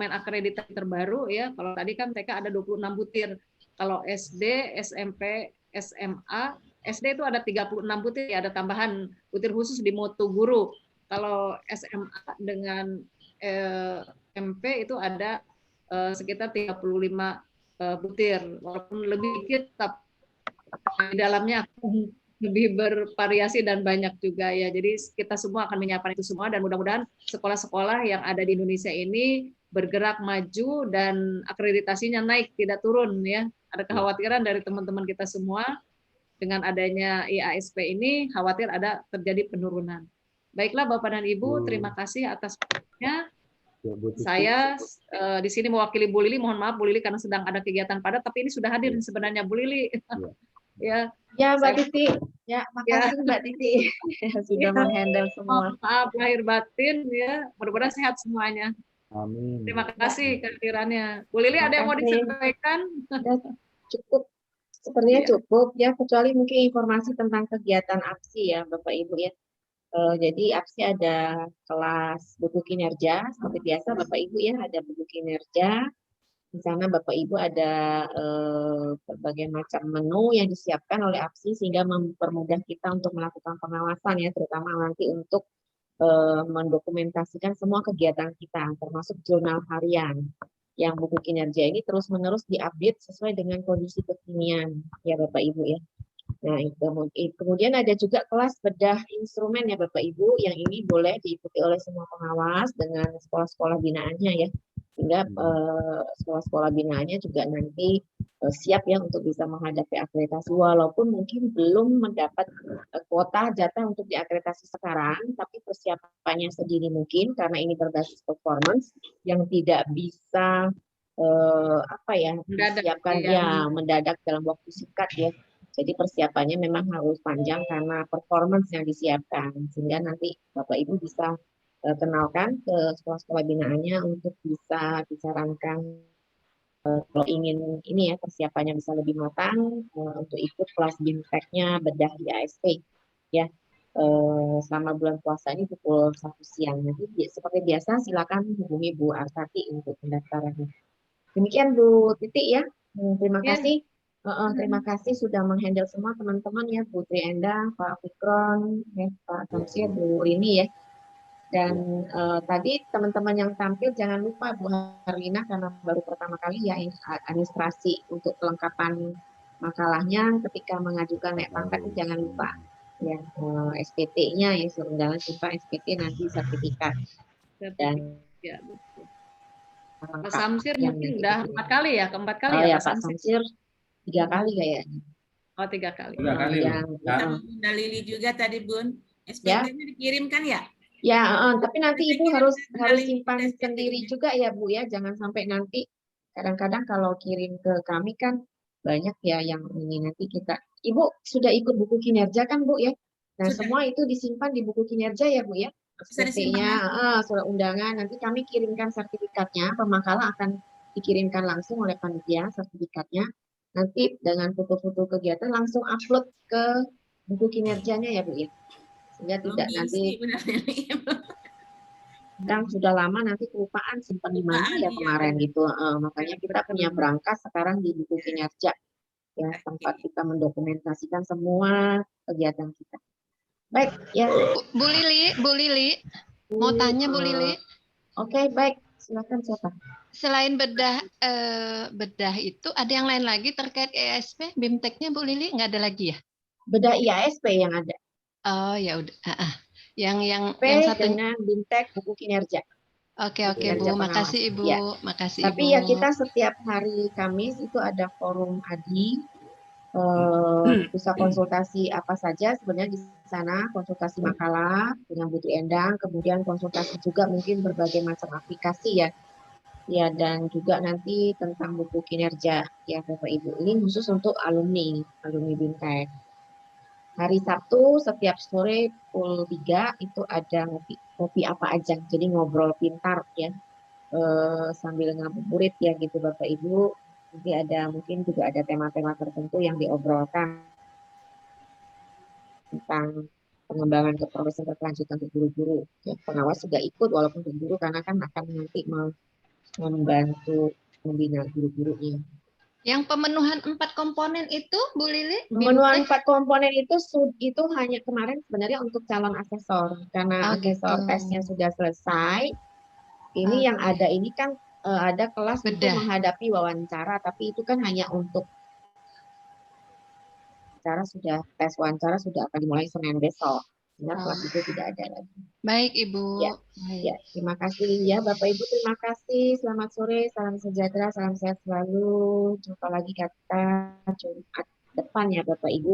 akreditasi terbaru ya, kalau tadi kan TK ada 26 butir, kalau SD, SMP, SMA, SD itu ada 36 butir, ya, ada tambahan butir khusus di mutu guru. Kalau SMA dengan MP itu ada sekitar 35 butir, walaupun lebih dikit, tapi di dalamnya lebih bervariasi dan banyak juga ya. Jadi kita semua akan menyiapkan itu semua dan mudah-mudahan sekolah-sekolah yang ada di Indonesia ini bergerak maju dan akreditasinya naik tidak turun ya. Ada kekhawatiran dari teman-teman kita semua dengan adanya IASP ini khawatir ada terjadi penurunan. Baiklah Bapak dan Ibu, terima kasih atas waktunya. Saya di sini mewakili Bu Lili, mohon maaf Bu Lili karena sedang ada kegiatan padat, tapi ini sudah hadir sebenarnya Bu Lili. Ya, Mbak Titi. Ya, makasih Mbak Titi sudah menghandle semua. Maaf lahir batin ya. Mudah-mudahan sehat semuanya. Amin. Terima kasih kehadirannya. Bu Lili ada yang mau disampaikan? Cukup. Sepertinya cukup ya, kecuali mungkin informasi tentang kegiatan APSI ya Bapak Ibu ya. Jadi APSI ada kelas buku kinerja seperti biasa Bapak Ibu ya, ada buku kinerja. Di sana Bapak Ibu ada berbagai macam menu yang disiapkan oleh APSI sehingga mempermudah kita untuk melakukan pengawasan ya, terutama nanti untuk mendokumentasikan semua kegiatan kita, termasuk jurnal harian. Yang buku kinerja ini terus-menerus diupdate sesuai dengan kondisi kekinian ya Bapak Ibu ya. Nah, kemudian ada juga kelas bedah instrumen ya Bapak Ibu, yang ini boleh diikuti oleh semua pengawas dengan sekolah-sekolah binaannya ya. Sehingga sekolah-sekolah binaannya juga nanti siap ya untuk bisa menghadapi akreditasi, walaupun mungkin belum mendapat kuota jatah untuk diakreditasi sekarang, tapi persiapannya sedini mungkin karena ini berbasis performance yang tidak bisa disiapkan ya mendadak dalam waktu singkat ya. Jadi persiapannya memang harus panjang karena performance yang disiapkan, sehingga nanti Bapak Ibu bisa kenalkan ke sekolah-sekolah binaannya untuk bisa disarankan kalau ingin ini ya persiapannya bisa lebih matang untuk ikut kelas binteknya bedah di ASP ya selama bulan puasa ini pukul 1 siang. Nanti seperti biasa silakan hubungi Bu Arsati untuk pendaftarannya. Demikian Bu Titi ya. Terima kasih. Terima kasih sudah menghandle semua teman-teman ya, Bu Tri Endang, Pak Fikron, ya, Pak Samsir, Bu Rini ya. Dan tadi teman-teman yang tampil jangan lupa Bu Harlina karena baru pertama kali ya administrasi untuk kelengkapan makalahnya ketika mengajukan naik pangkat jangan lupa ya SPT-nya ya, jangan lupa SPT nanti sertifikat. Dan ya, Pak Samsir mungkin udah 4 kali ya, keempat kali ya Pak Samsir 3 kali kayaknya. Oh 3 kali. 3 kali. Bunda Lili juga tadi Bun, SPT-nya dikirimkan ya? Ya, tapi nanti Ibu harus simpan sendiri juga ya Bu ya, jangan sampai nanti kadang-kadang kalau kirim ke kami kan banyak ya yang ini nanti kita. Ibu sudah ikut buku kinerja kan Bu ya? Nah, Sudah. semua itu disimpan di buku kinerja ya Bu ya? Bisa disimpan SPT-nya, surat undangan, nanti kami kirimkan sertifikatnya, pemakalan akan dikirimkan langsung oleh panitia sertifikatnya. Nanti dengan foto-foto kegiatan langsung upload ke buku kinerjanya ya Bu ya? Sehingga tidak nanti dan sudah lama nanti kelupaan simpan di mana ya kemarin gitu. Makanya kita punya berangkas sekarang di buku kinerja ya, tempat kita mendokumentasikan semua kegiatan kita. Baik ya. Bu Lili, mau tanya Bu Lili. Oke, baik. Silakan siapa? Selain bedah itu ada yang lain lagi terkait IASP, BIMTEK-nya Bu Lili nggak ada lagi ya? Bedah IASP yang ada. Oh ya udah. Yang satu dengan BIMTEK buku kinerja. Oke Bu, makasih Ibu, Ya. makasih Tapi Ibu. ya kita setiap hari Kamis itu ada forum ADI, bisa konsultasi apa saja sebenarnya di sana, konsultasi makalah dengan Bu Endang, kemudian konsultasi juga mungkin berbagai macam aplikasi ya. Ya, dan juga nanti tentang buku kinerja ya Bapak Ibu. Ini khusus untuk alumni BIMTEK. Hari Sabtu setiap sore pukul 3 itu ada ngopi apa aja. Jadi ngobrol pintar ya. Sambil ngabuburit ya gitu Bapak Ibu. Nanti ada mungkin juga ada tema-tema tertentu yang diobrolkan tentang pengembangan keprofesian berkelanjutan untuk guru-guru. Ya, pengawas juga ikut walaupun untuk guru karena kan akan nanti membantu membina guru-gurunya. Yang pemenuhan 4 komponen itu, Bu Lili? Pemenuhan 4 komponen itu hanya kemarin sebenarnya untuk calon asesor. Karena asesor tesnya sudah selesai. Ini yang ada ini kan ada kelas untuk menghadapi wawancara, tapi itu kan hanya untuk tes wawancara sudah akan dimulai Senin besok. Sehingga kelas itu tidak ada lagi. Baik Ibu. Ya, terima kasih ya Bapak Ibu, terima kasih. Selamat sore, salam sejahtera, salam sehat selalu. Jumpa lagi kita Jumat depan ya Bapak Ibu.